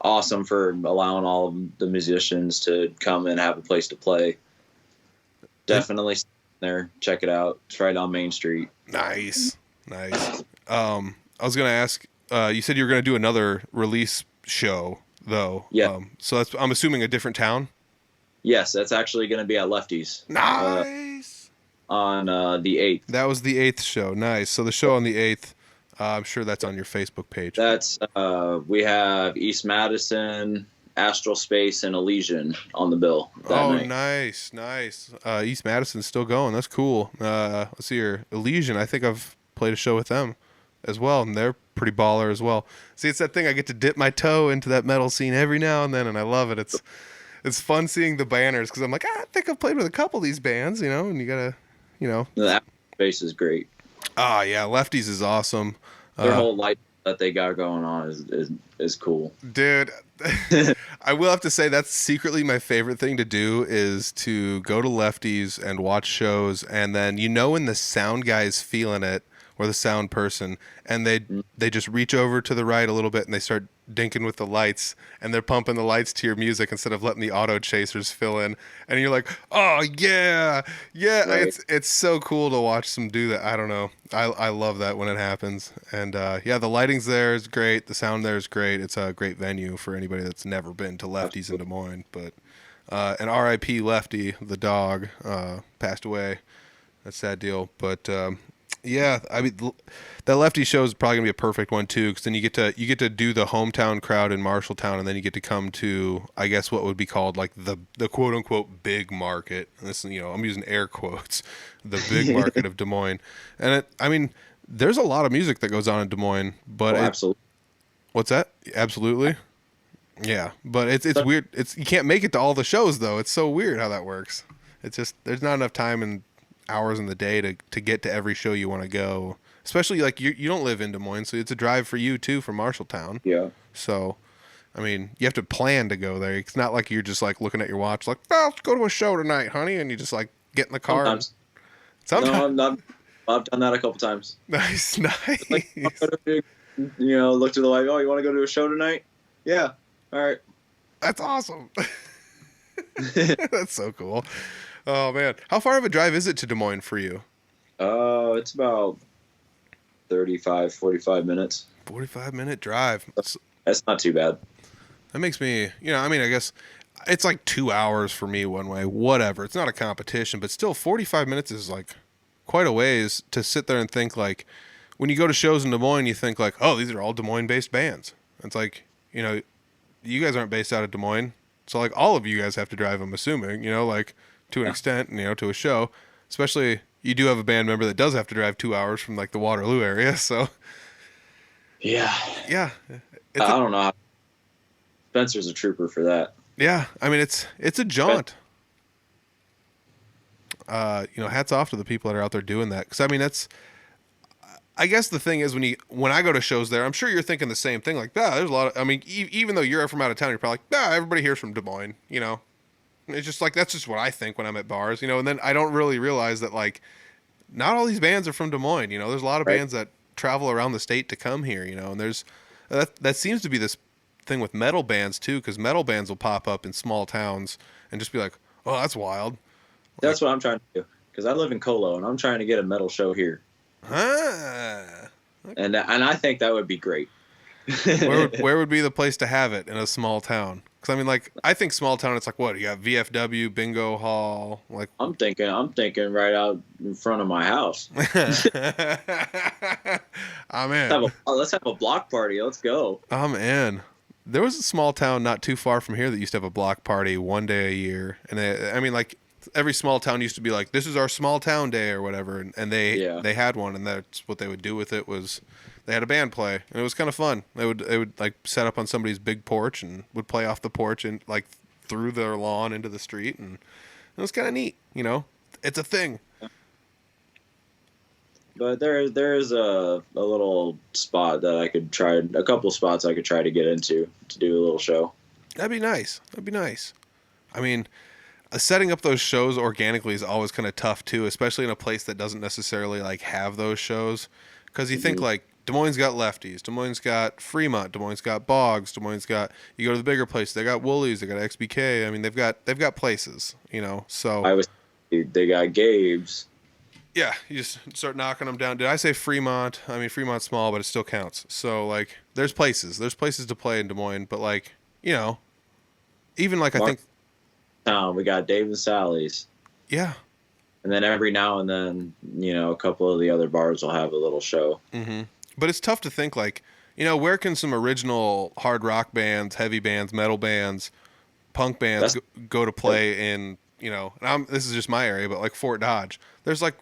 Awesome for allowing all of the musicians to come and have a place to play. Definitely there. Check it out. It's right on Main Street. Nice. I was gonna ask. You said you were gonna do another release show, though. Yeah. So I'm assuming a different town. Yes, that's actually going to be at Lefty's. Nice. On the 8th. That was the 8th show. Nice. So the show on the 8th. I'm sure that's on your Facebook page. That's we have East Madison, Astral Space, and Elysian on the bill. Night. Nice. East Madison's still going. That's cool. Let's see here. Elysian. I think I've played a show with them as well, and they're pretty baller as well. See, it's that thing. I get to dip my toe into that metal scene every now and then, and I love it. It's fun seeing the banners because I'm like, I think I've played with a couple of these bands, and you gotta, The Astral Space is great. Ah, yeah, Lefties is awesome. Their whole light that they got going on is cool. Dude, I will have to say that's secretly my favorite thing to do is to go to Lefties and watch shows, and then when the sound guy's feeling it, or the sound person, and they just reach over to the right a little bit and they start dinking with the lights, and they're pumping the lights to your music instead of letting the auto chasers fill in, and you're like, oh yeah. Right. It's so cool to watch them do that. I don't know, I love that when it happens. And the lighting's there is great, the sound there is great. It's a great venue for anybody that's never been to Lefties in Des Moines. But and R.I.P. Lefty the dog passed away. That's a sad deal. But Yeah, I mean, that Lefty show is probably gonna be a perfect one too, because then you get to do the hometown crowd in Marshalltown, and then you get to come to, I guess, what would be called like the quote unquote big market. This, I'm using air quotes, the big market of Des Moines, and I mean, there's a lot of music that goes on in Des Moines, but Absolutely. What's that? Absolutely. Yeah, but it's weird. You can't make it to all the shows though. It's so weird how that works. It's just there's not enough time and hours in the day to get to every show you want to go. Especially like you don't live in Des Moines, so it's a drive for you too from Marshalltown. Yeah. So, I mean, you have to plan to go there. It's not like you're just like looking at your watch, like, oh, let's go to a show tonight, honey, and you just like get in the car. Sometimes. No, I'm not. I've done that a couple times. Nice. Like, look to the light. Oh, you want to go to a show tonight? Yeah. All right. That's awesome. That's so cool. Oh man, how far of a drive is it to Des Moines for you? It's about 45 minutes. 45-minute drive. That's not too bad. That makes me, I mean, I guess it's like 2 hours for me one way. Whatever. It's not a competition, but still 45 minutes is like quite a ways to sit there and think like, when you go to shows in Des Moines, you think like, oh, these are all Des Moines-based bands. It's like, you guys aren't based out of Des Moines, so like all of you guys have to drive, I'm assuming, like to an extent, to a show. Especially, you do have a band member that does have to drive 2 hours from like the Waterloo area, so. Yeah. Yeah. I don't know. Spencer's a trooper for that. Yeah, I mean it's a jaunt. Hats off to the people that are out there doing that, because I mean I guess the thing is when I go to shows there, I'm sure you're thinking the same thing. Like, there's a lot of. I mean, even though you're from out of town, you're probably like, everybody here's from Des Moines. It's just like that's just what I think when I'm at bars. And then I don't really realize that like, not all these bands are from Des Moines. There's a lot of bands that travel around the state to come here. And there's that seems to be this thing with metal bands too, because metal bands will pop up in small towns and just be like, oh, that's wild. That's what I'm trying to do, because I live in Colo and I'm trying to get a metal show here. Okay. And I think that would be great. where would be the place to have it in a small town? Because I mean, like, I think small town, it's like what you got: VFW, Bingo Hall. Like, I'm thinking right out in front of my house. I'm in. Let's have a block party. Let's go. I'm in. There was a small town not too far from here that used to have a block party one day a year, and I mean, like. Every small town used to be like, this is our small town day or whatever, and they had one, and that's what they would do with it was they had a band play, and it was kind of fun. They would like set up on somebody's big porch and would play off the porch and like through their lawn into the street, and it was kind of neat. It's a thing. But there is a little spot that I could try, a couple spots I could try to get into to do a little show. That'd be nice. I mean, setting up those shows organically is always kind of tough too, especially in a place that doesn't necessarily like have those shows, because you think like Des Moines got Lefties, Des Moines got Fremont, Des Moines got Boggs, Des Moines got, you go to the bigger place, they got Woolies, they got XBK. I mean, they've got places, so they got Gabe's. Yeah, you just start knocking them down. Did I say Fremont? I mean, Fremont's small, but it still counts. So like there's places to play in Des Moines, but like even like I think we got Dave and Sally's. Yeah. And then every now and then, a couple of the other bars will have a little show. Mm-hmm. But it's tough to think like, where can some original hard rock bands, heavy bands, metal bands, punk bands go to play in, this is just my area, but like Fort Dodge. There's like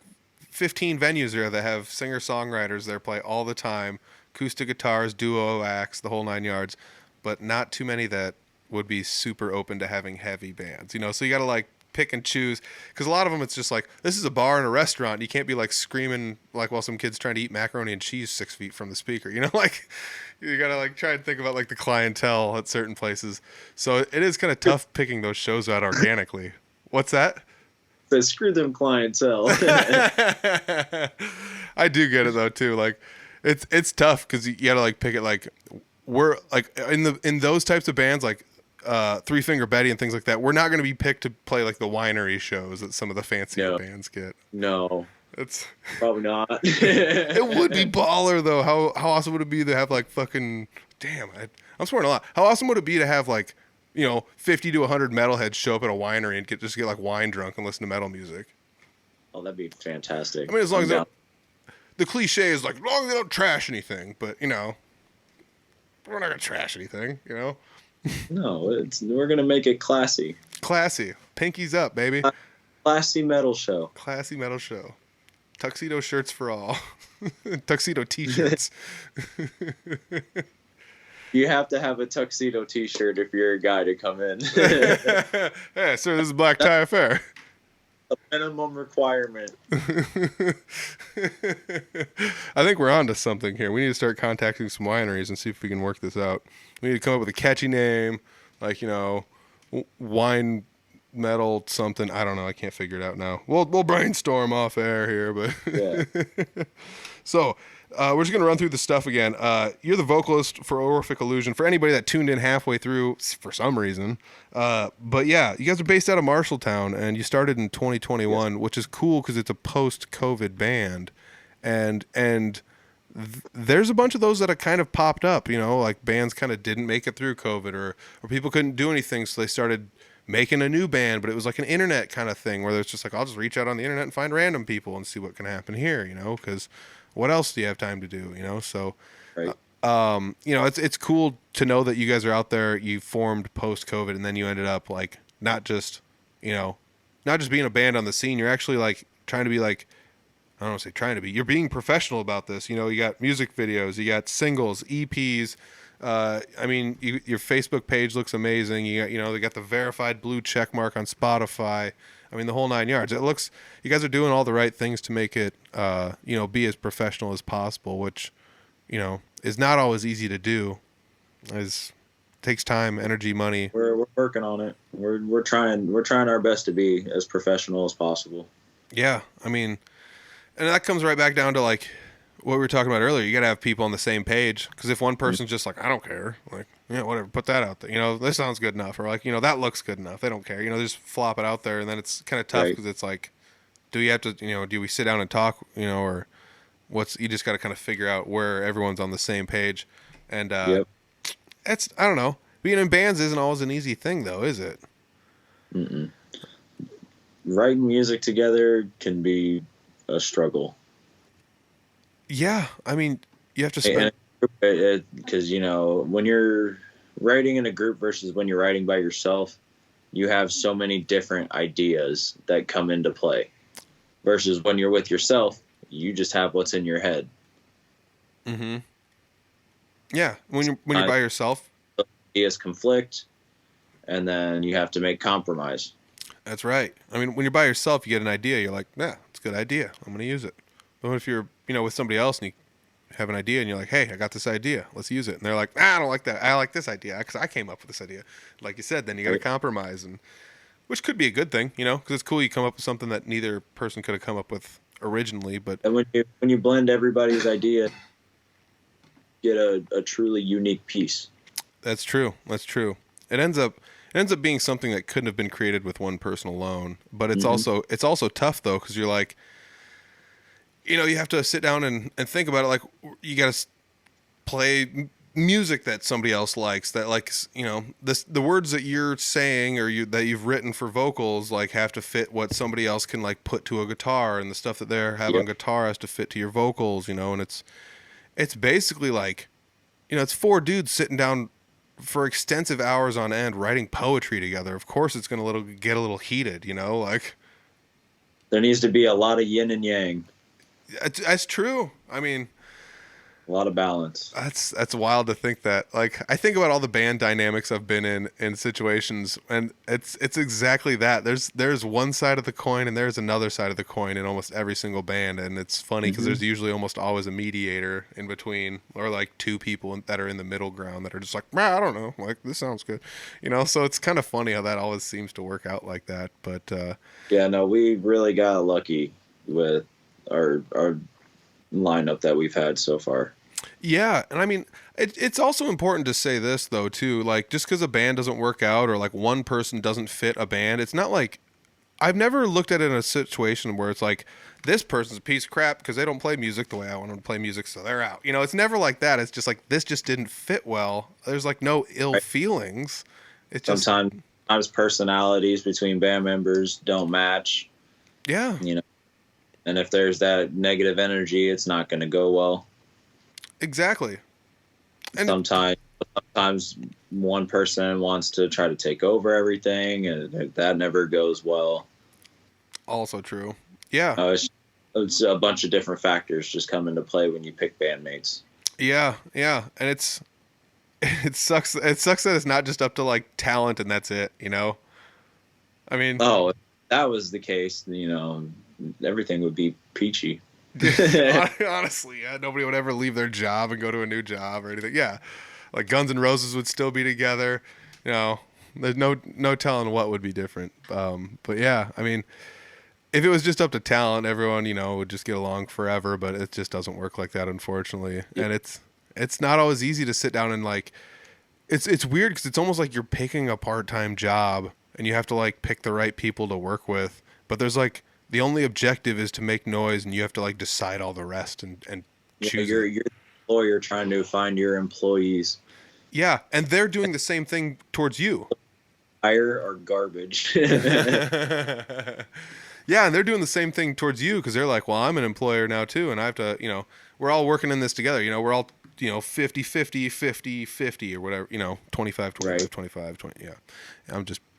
15 venues there that have singer-songwriters there play all the time, acoustic guitars, duo acts, the whole 9 yards, but not too many that would be super open to having heavy bands, so you got to like pick and choose, because a lot of them it's just like, this is a bar and a restaurant, you can't be like screaming like while some kid's trying to eat macaroni and cheese 6 feet from the speaker, like you got to like try and think about like the clientele at certain places, so it is kind of tough picking those shows out organically. What's that? So screw them clientele. I do get it though too, like it's tough because you got to like pick it, like we're like in those types of bands like Three Finger Betty and things like that, we're not going to be picked to play like the winery shows that some of the fancier bands get. No, it's probably not. It would be baller though. How awesome would it be to have like fucking I'm swearing a lot. How awesome would it be to have like 50 to 100 metalheads show up at a winery and get like wine drunk and listen to metal music? Oh, that'd be fantastic. I mean, as long as the cliche is like, as long as they don't trash anything, but you know, we're not gonna trash anything, you know. No, we're gonna make it classy. Classy, pinkies up, baby. Classy metal show. Classy metal show. Tuxedo shirts for all. Tuxedo t-shirts. You have to have a tuxedo T-shirt if you're a guy to come in. Yeah, sir, this is Black Tie Affair. A minimum requirement. I think we're on to something here. We need to start contacting some wineries and see if we can work this out. We need to come up with a catchy name, like, you know, wine metal something. I don't know. I can't figure it out now. We'll brainstorm off air here, but Yeah. So we're just gonna run through the stuff again. You're the vocalist for Orphic Illusion. For anybody that tuned in halfway through for some reason, but yeah, you guys are based out of Marshalltown, and you started in 2021, which is cool because it's a post-COVID band, and there's a bunch of those that have kind of popped up. You know, like bands kind of didn't make it through COVID, or people couldn't do anything, so they started making a new band, but it was like an internet kind of thing where it's just like, I'll just reach out on the internet and find random people and see what can happen here, you know, because what else do you have time to do, you know? So, Right. You know, it's cool to know that you guys are out there. You formed post COVID, and then you ended up like not just being a band on the scene. You're actually like trying to be like, I don't want to say trying to be. You're being professional about this. You know, you got music videos, you got singles, EPs. I mean, your Facebook page looks amazing. They got the verified blue check mark on Spotify. I mean, the whole 9 yards. You guys are doing all the right things to make it, be as professional as possible, which, you know, is not always easy to do. Takes time, energy, money. We're working on it. We're trying our best to be as professional as possible. Yeah, I mean, and that comes right back down to like what we were talking about earlier. You got to have people on the same page, because if one person's just like, I don't care, like, yeah, whatever, put that out there. You know, this sounds good enough, or like, you know, that looks good enough. They don't care. You know, they just flop it out there, and then it's kind of tough because it's like, do you have to, you know, do we sit down and talk, you know, or you just got to kind of figure out where everyone's on the same page, and it's, I don't know. Being in bands isn't always an easy thing, though, is it? Mm-mm. Writing music together can be a struggle. Yeah, I mean, you have to spend... Because, you know, when you're writing in a group versus when you're writing by yourself, you have so many different ideas that come into play. Versus when you're with yourself, you just have what's in your head. Mm-hmm. Yeah, when you're by yourself... Ideas conflict, and then you have to make compromise. That's right. I mean, when you're by yourself, you get an idea. You're like, yeah, it's a good idea. I'm going to use it. But what if you're, you know, with somebody else and you have an idea and you're like, hey, I got this idea. Let's use it. And they're like, I don't like that. I like this idea because I came up with this idea. Like you said, then you got to compromise, and which could be a good thing, you know, because it's cool you come up with something that neither person could have come up with originally. But and when you blend everybody's idea, you get a truly unique piece. That's true. That's true. It ends up being something that couldn't have been created with one person alone. But it's also tough though, because you're like, you know, you have to sit down and think about it. Like, you got to play music that somebody else likes. That, like, you know, the words that you're saying or that you've written for vocals like have to fit what somebody else can like put to a guitar, and the stuff that they're having on guitar has to fit to your vocals. You know, and it's basically like, you know, it's four dudes sitting down for extensive hours on end writing poetry together. Of course it's going to get a little heated, you know, like there needs to be a lot of yin and yang. That's true. I mean, a lot of balance. That's wild to think that. Like, I think about all the band dynamics I've been in situations, and it's exactly that. There's one side of the coin and there's another side of the coin in almost every single band, and it's funny because there's usually almost always a mediator in between, or like two people that are in the middle ground that are just like, I don't know, like, this sounds good, you know. So it's kind of funny how that always seems to work out like that. But yeah, no, we really got lucky with our lineup that we've had so far. Yeah, and I mean, it's also important to say this though too, like, just because a band doesn't work out or like one person doesn't fit a band, it's not like, I've never looked at it in a situation where it's like, this person's a piece of crap because they don't play music the way I want them to play music, so they're out. You know, it's never like that. It's just like, this just didn't fit well. There's like no ill feelings. It's just sometimes personalities between band members don't match. Yeah. You know, And if there's that negative energy, it's not going to go well. Exactly. And sometimes one person wants to try to take over everything, and that never goes well. Also true. Yeah. It's a bunch of different factors just come into play when you pick bandmates. Yeah, and it sucks. It sucks that it's not just up to like talent and that's it. I mean, if that was the case, everything would be peachy. Honestly, yeah, nobody would ever leave their job and go to a new job or anything. Yeah, like Guns N' Roses would still be together. There's no telling what would be different. But yeah, I mean, if it was just up to talent, everyone would just get along forever. But it just doesn't work like that, unfortunately. Yeah. And it's not always easy to sit down and like. It's weird because it's almost like you're picking a part-time job and you have to like pick the right people to work with. But there's like. The only objective is to make noise, and you have to like decide all the rest and choose. You're the employer trying to find your employees. Yeah, and they're doing the same thing towards you. Hire or garbage. Yeah, and they're doing the same thing towards you because they're like, well, I'm an employer now too, and I have to, we're all working in this together. We're all, 50-50, 50-50 or whatever, 25-25, right. 25-20. Yeah,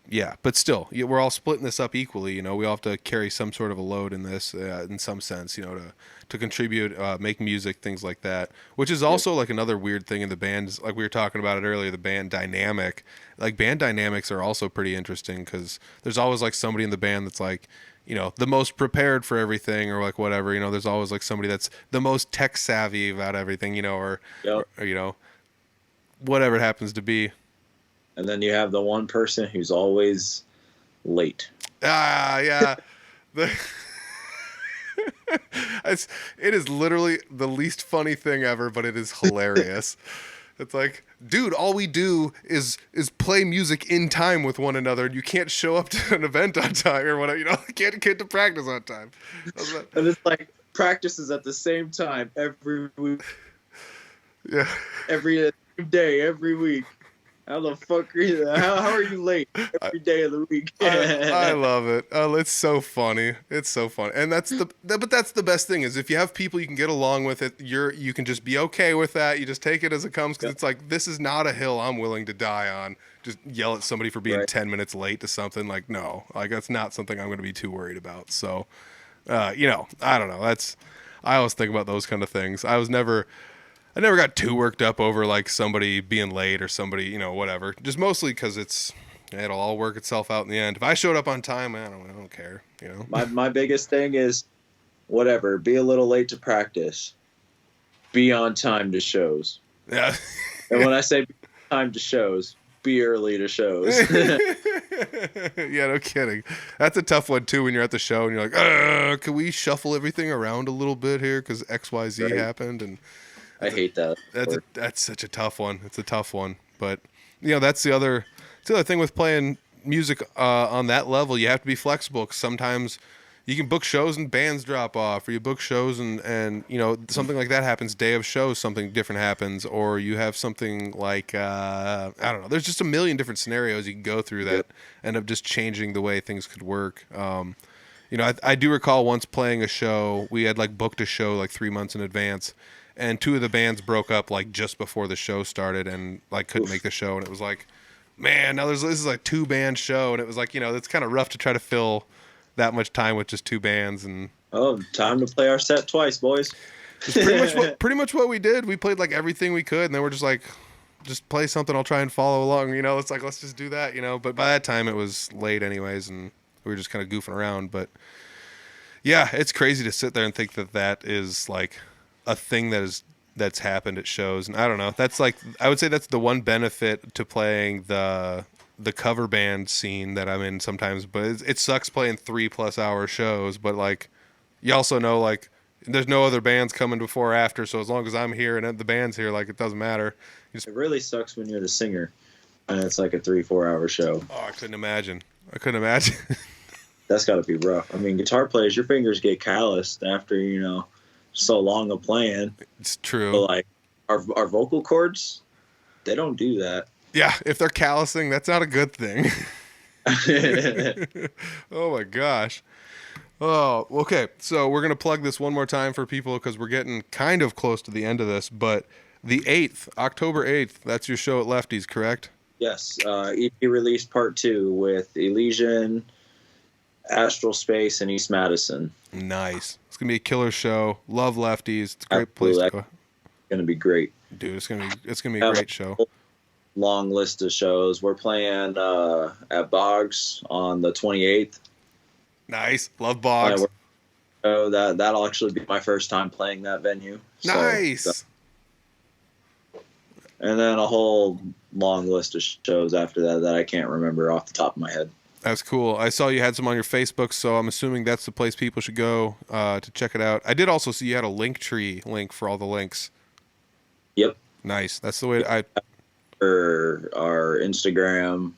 Yeah, but still, we're all splitting this up equally. We all have to carry some sort of a load in this, in some sense, to contribute, make music, things like that. Which is also like another weird thing in the band. Like we were talking about it earlier, the band dynamic. Like band dynamics are also pretty interesting because there's always like somebody in the band that's like, the most prepared for everything or like whatever. There's always like somebody that's the most tech savvy about everything, or whatever it happens to be. And then you have the one person who's always late. Yeah. It is literally the least funny thing ever, but it is hilarious. It's like, dude, all we do is play music in time with one another, and you can't show up to an event on time or whatever. Can't get to practice on time. And it's like practices at the same time every week. Yeah. Every day, every week. How the fuck are you? How are you late every day of the week? I love it. Oh, it's so funny. It's so funny, and that's the best thing is if you have people you can get along with it. You can just be okay with that. You just take it as it comes because it's like this is not a hill I'm willing to die on. Just yell at somebody for being 10 minutes late to something. Like no, like that's not something I'm going to be too worried about. So, I don't know. I always think about those kind of things. I never got too worked up over like somebody being late or somebody, whatever. Just mostly because it'll all work itself out in the end. If I showed up on time, I don't care. My biggest thing is, whatever. Be a little late to practice. Be on time to shows. Yeah. And when I say be on time to shows, be early to shows. Yeah, no kidding. That's a tough one too when you're at the show and you're like, can we shuffle everything around a little bit here because XYZ happened and. I hate that. That's such a tough one. It's a tough one, but that's the other thing with playing music on that level. You have to be flexible because sometimes you can book shows and bands drop off, or you book shows and something like that happens. Day of shows, something different happens, or you have something like I don't know. There's just a million different scenarios you can go through that end up just changing the way things could work. I do recall once playing a show. We had like booked a show like 3 months in advance. And two of the bands broke up like just before the show started and like couldn't make the show. And it was like, man, now this is like 2-band show. And it was like, it's kind of rough to try to fill that much time with just 2 bands. And time to play our set twice, boys. It's pretty much what we did. We played like everything we could. And then we're just like, just play something. I'll try and follow along. It's like, let's just do that, But by that time it was late anyways. And we were just kind of goofing around. But yeah, it's crazy to sit there and think that is like a thing that's happened at shows. And I don't know, that's like, I would say that's the one benefit to playing the cover band scene that I'm in sometimes, but it sucks playing 3+ hour shows, but like you also know like there's no other bands coming before or after, so as long as I'm here and the band's here, like it doesn't matter. It really sucks when you're the singer and it's like a 3-4 hour show. I couldn't imagine. That's got to be rough. I mean, guitar players, your fingers get calloused after so long of playing. It's true. But like our vocal cords, they don't do that. Yeah, if they're callousing, that's not a good thing. Oh my gosh. Oh, okay. So we're going to plug this one more time for people because we're getting kind of close to the end of this. But the 8th, October 8th, that's your show at Lefty's, correct? Yes. EP release part 2 with Elysian, Astral Space, and East Madison. Nice. It's going to be a killer show. Love Lefty's. It's a great place to go. It's going to be great. Dude, it's gonna be a great show. Long list of shows. We're playing at Boggs on the 28th. Nice. Love Boggs. So that'll actually be my first time playing that venue. Nice. And then a whole long list of shows after that I can't remember off the top of my head. That's cool. I saw you had some on your Facebook, so I'm assuming that's the place people should go to check it out. I did also see you had a Linktree link for all the links. Yep. Nice. That's the way our Instagram,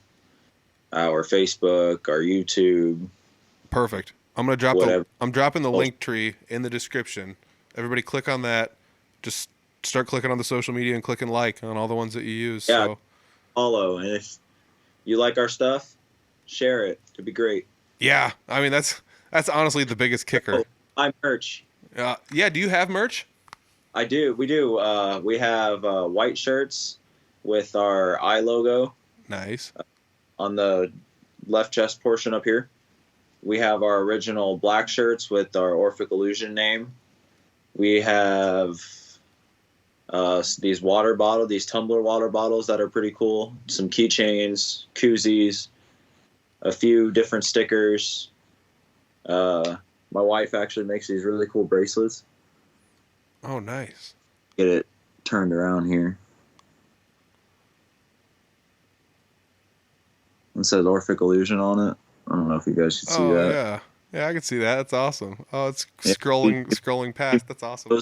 our Facebook, our YouTube. Perfect. I'm dropping the Linktree in the description. Everybody click on that. Just start clicking on the social media and clicking like on all the ones that you use. Yeah. So. Follow, and if you like our stuff, share it. It'd be great. Yeah. I mean that's honestly the biggest kicker. Buy merch. Yeah, do you have merch? I do. We do. We have white shirts with our eye logo. Nice. On the left chest portion up here. We have our original black shirts with our Orphic Illusion name. We have these tumbler water bottles that are pretty cool. Some keychains, koozies, a few different stickers. My wife actually makes these really cool bracelets. Oh, nice. Get it turned around here. It says Orphic Illusion on it. I don't know if you guys should see that. Yeah. Yeah, I can see that. That's awesome. Oh, it's scrolling past. That's awesome.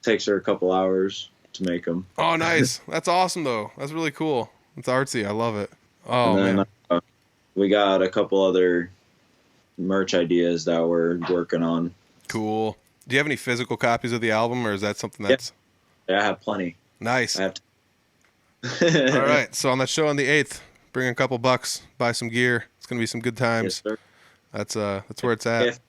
Takes her a couple hours to make them. Oh, nice. That's awesome, though. That's really cool. It's artsy. I love it. Oh, and then, man. We got a couple other merch ideas that we're working on. Cool. Do you have any physical copies of the album, or is that something that's... Yeah, I have plenty. Nice. I have All right. So on that show on the 8th, bring a couple bucks, buy some gear. It's going to be some good times. Yes, sir. That's where it's at.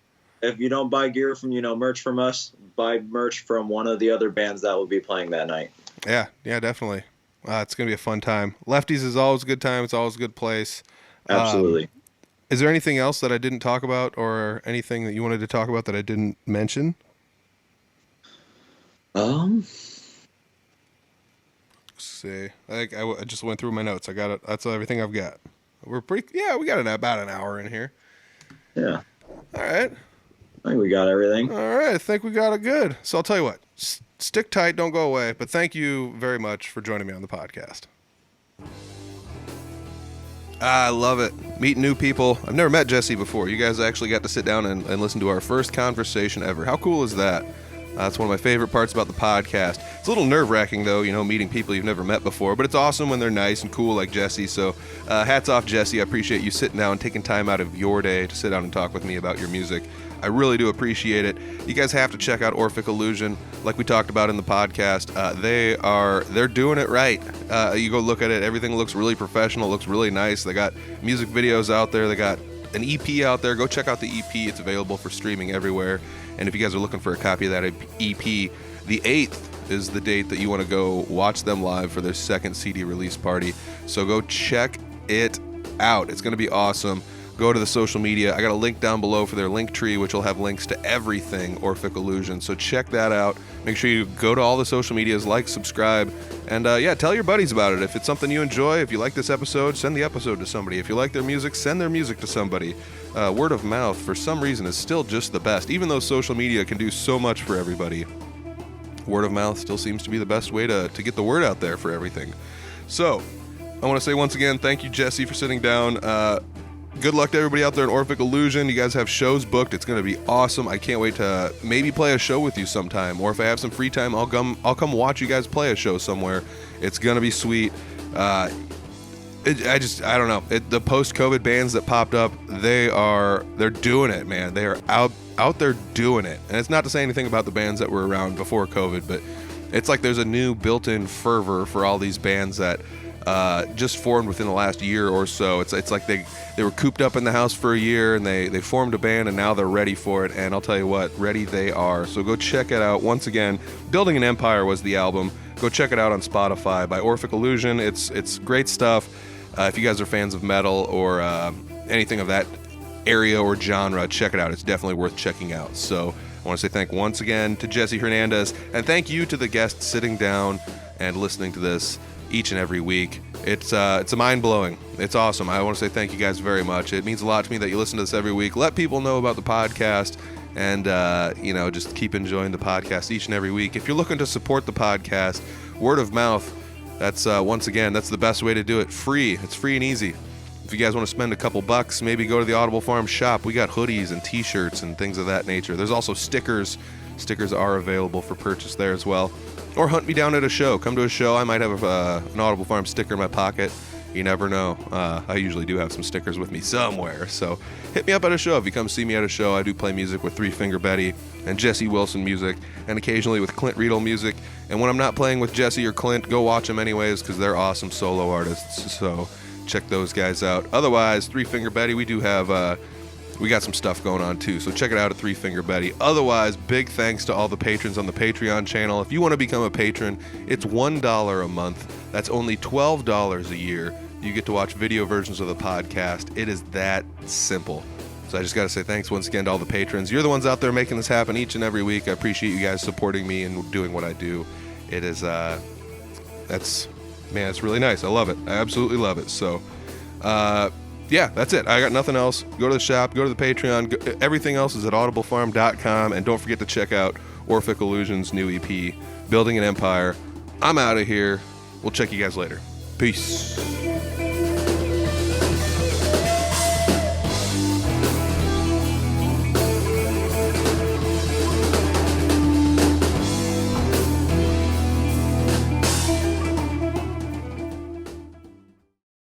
If you don't buy gear from, merch from us, buy merch from one of the other bands that will be playing that night. Yeah, definitely. It's going to be a fun time. Lefty's is always a good time. It's always a good place. Absolutely. Is there anything else that I didn't talk about, or anything that you wanted to talk about that I didn't mention? Let's see. I just went through my notes. I got it. That's everything I've got. We got about an hour in here. Yeah. All right. I think we got everything. All right. I think we got it good. So I'll tell you what. Stick tight. Don't go away. But thank you very much for joining me on the podcast. I love it. Meeting new people. I've never met Jesse before. You guys actually got to sit down and listen to our first conversation ever. How cool is that? That's one of my favorite parts about the podcast. It's a little nerve-wracking, though, meeting people you've never met before, but it's awesome when they're nice and cool like Jesse. So hats off, Jesse. I appreciate you sitting down and taking time out of your day to sit down and talk with me about your music. I really do appreciate it. You guys have to check out Orphic Illusion, like we talked about in the podcast. They're doing it right. You go look at it. Everything looks really professional. Looks really nice. They got music videos out there. They got an EP out there. Go check out the EP. It's available for streaming everywhere. And if you guys are looking for a copy of that EP, the 8th is the date that you want to go watch them live for their second CD release party. So go check it out. It's going to be awesome. Go to the social media. I got a link down below for their Linktree, which will have links to everything Orphic Illusion. So check that out. Make sure you go to all the social medias, like, subscribe, and tell your buddies about it. If it's something you enjoy, if you like this episode, send the episode to somebody. If you like their music, send their music to somebody. Word of mouth, for some reason, is still just the best. Even though social media can do so much for everybody, word of mouth still seems to be the best way to get the word out there for everything. So, I want to say once again, thank you, Jesse, for sitting down. Good luck to everybody out there in Orphic Illusion. You guys have shows booked. It's going to be awesome. I can't wait to maybe play a show with you sometime. Or if I have some free time, I'll come watch you guys play a show somewhere. It's going to be sweet. I don't know. The post-COVID bands that popped up, they're doing it, man. They are out there doing it. And it's not to say anything about the bands that were around before COVID, but it's like there's a new built-in fervor for all these bands that just formed within the last year or so. It's like they were cooped up in the house for a year, and they formed a band, and now they're ready for it. And I'll tell you what, ready they are. So go check it out. Once again, Building an Empire was the album. Go check it out on Spotify by Orphic Illusion. It's great stuff. If you guys are fans of metal or anything of that area or genre, check it out. It's definitely worth checking out. So I want to say thank once again to Jesse Hernandez, and thank you to the guests sitting down and listening to this each and every week. It's a mind-blowing. It's awesome. I want to say thank you guys very much. It means a lot to me that you listen to this every week. Let people know about the podcast, and just keep enjoying the podcast each and every week. If you're looking to support the podcast, word of mouth, that's once again, that's the best way to do it. Free. It's free and easy. If you guys want to spend a couple bucks, maybe go to the Audible Farm shop. We got hoodies and t-shirts and things of that nature. There's also stickers. Stickers are available for purchase there as well. Or hunt me down at a show. Come to a show. I might have an Audible Farm sticker in my pocket. You never know. I usually do have some stickers with me somewhere. So hit me up at a show. If you come see me at a show, I do play music with Three Finger Betty and Jesse Wilson music, and occasionally with Clint Riedel music. And when I'm not playing with Jesse or Clint, go watch them anyways, because they're awesome solo artists. So check those guys out. Otherwise, Three Finger Betty, we do have we got some stuff going on too, so check it out at Three Finger Betty. Otherwise, big thanks to all the patrons on the Patreon channel. If you want to become a patron, it's $1 a month. That's only $12 a year. You get to watch video versions of the podcast. It is that simple. So I just got to say thanks once again to all the patrons. You're the ones out there making this happen each and every week. I appreciate you guys supporting me and doing what I do. It is, it's really nice. I love it. I absolutely love it. So, yeah, that's it. I got nothing else. Go to the shop, go to the Patreon. Everything else is at audiblefarm.com. And don't forget to check out Orphic Illusion's new EP, Building an Empire. I'm out of here. We'll check you guys later. Peace.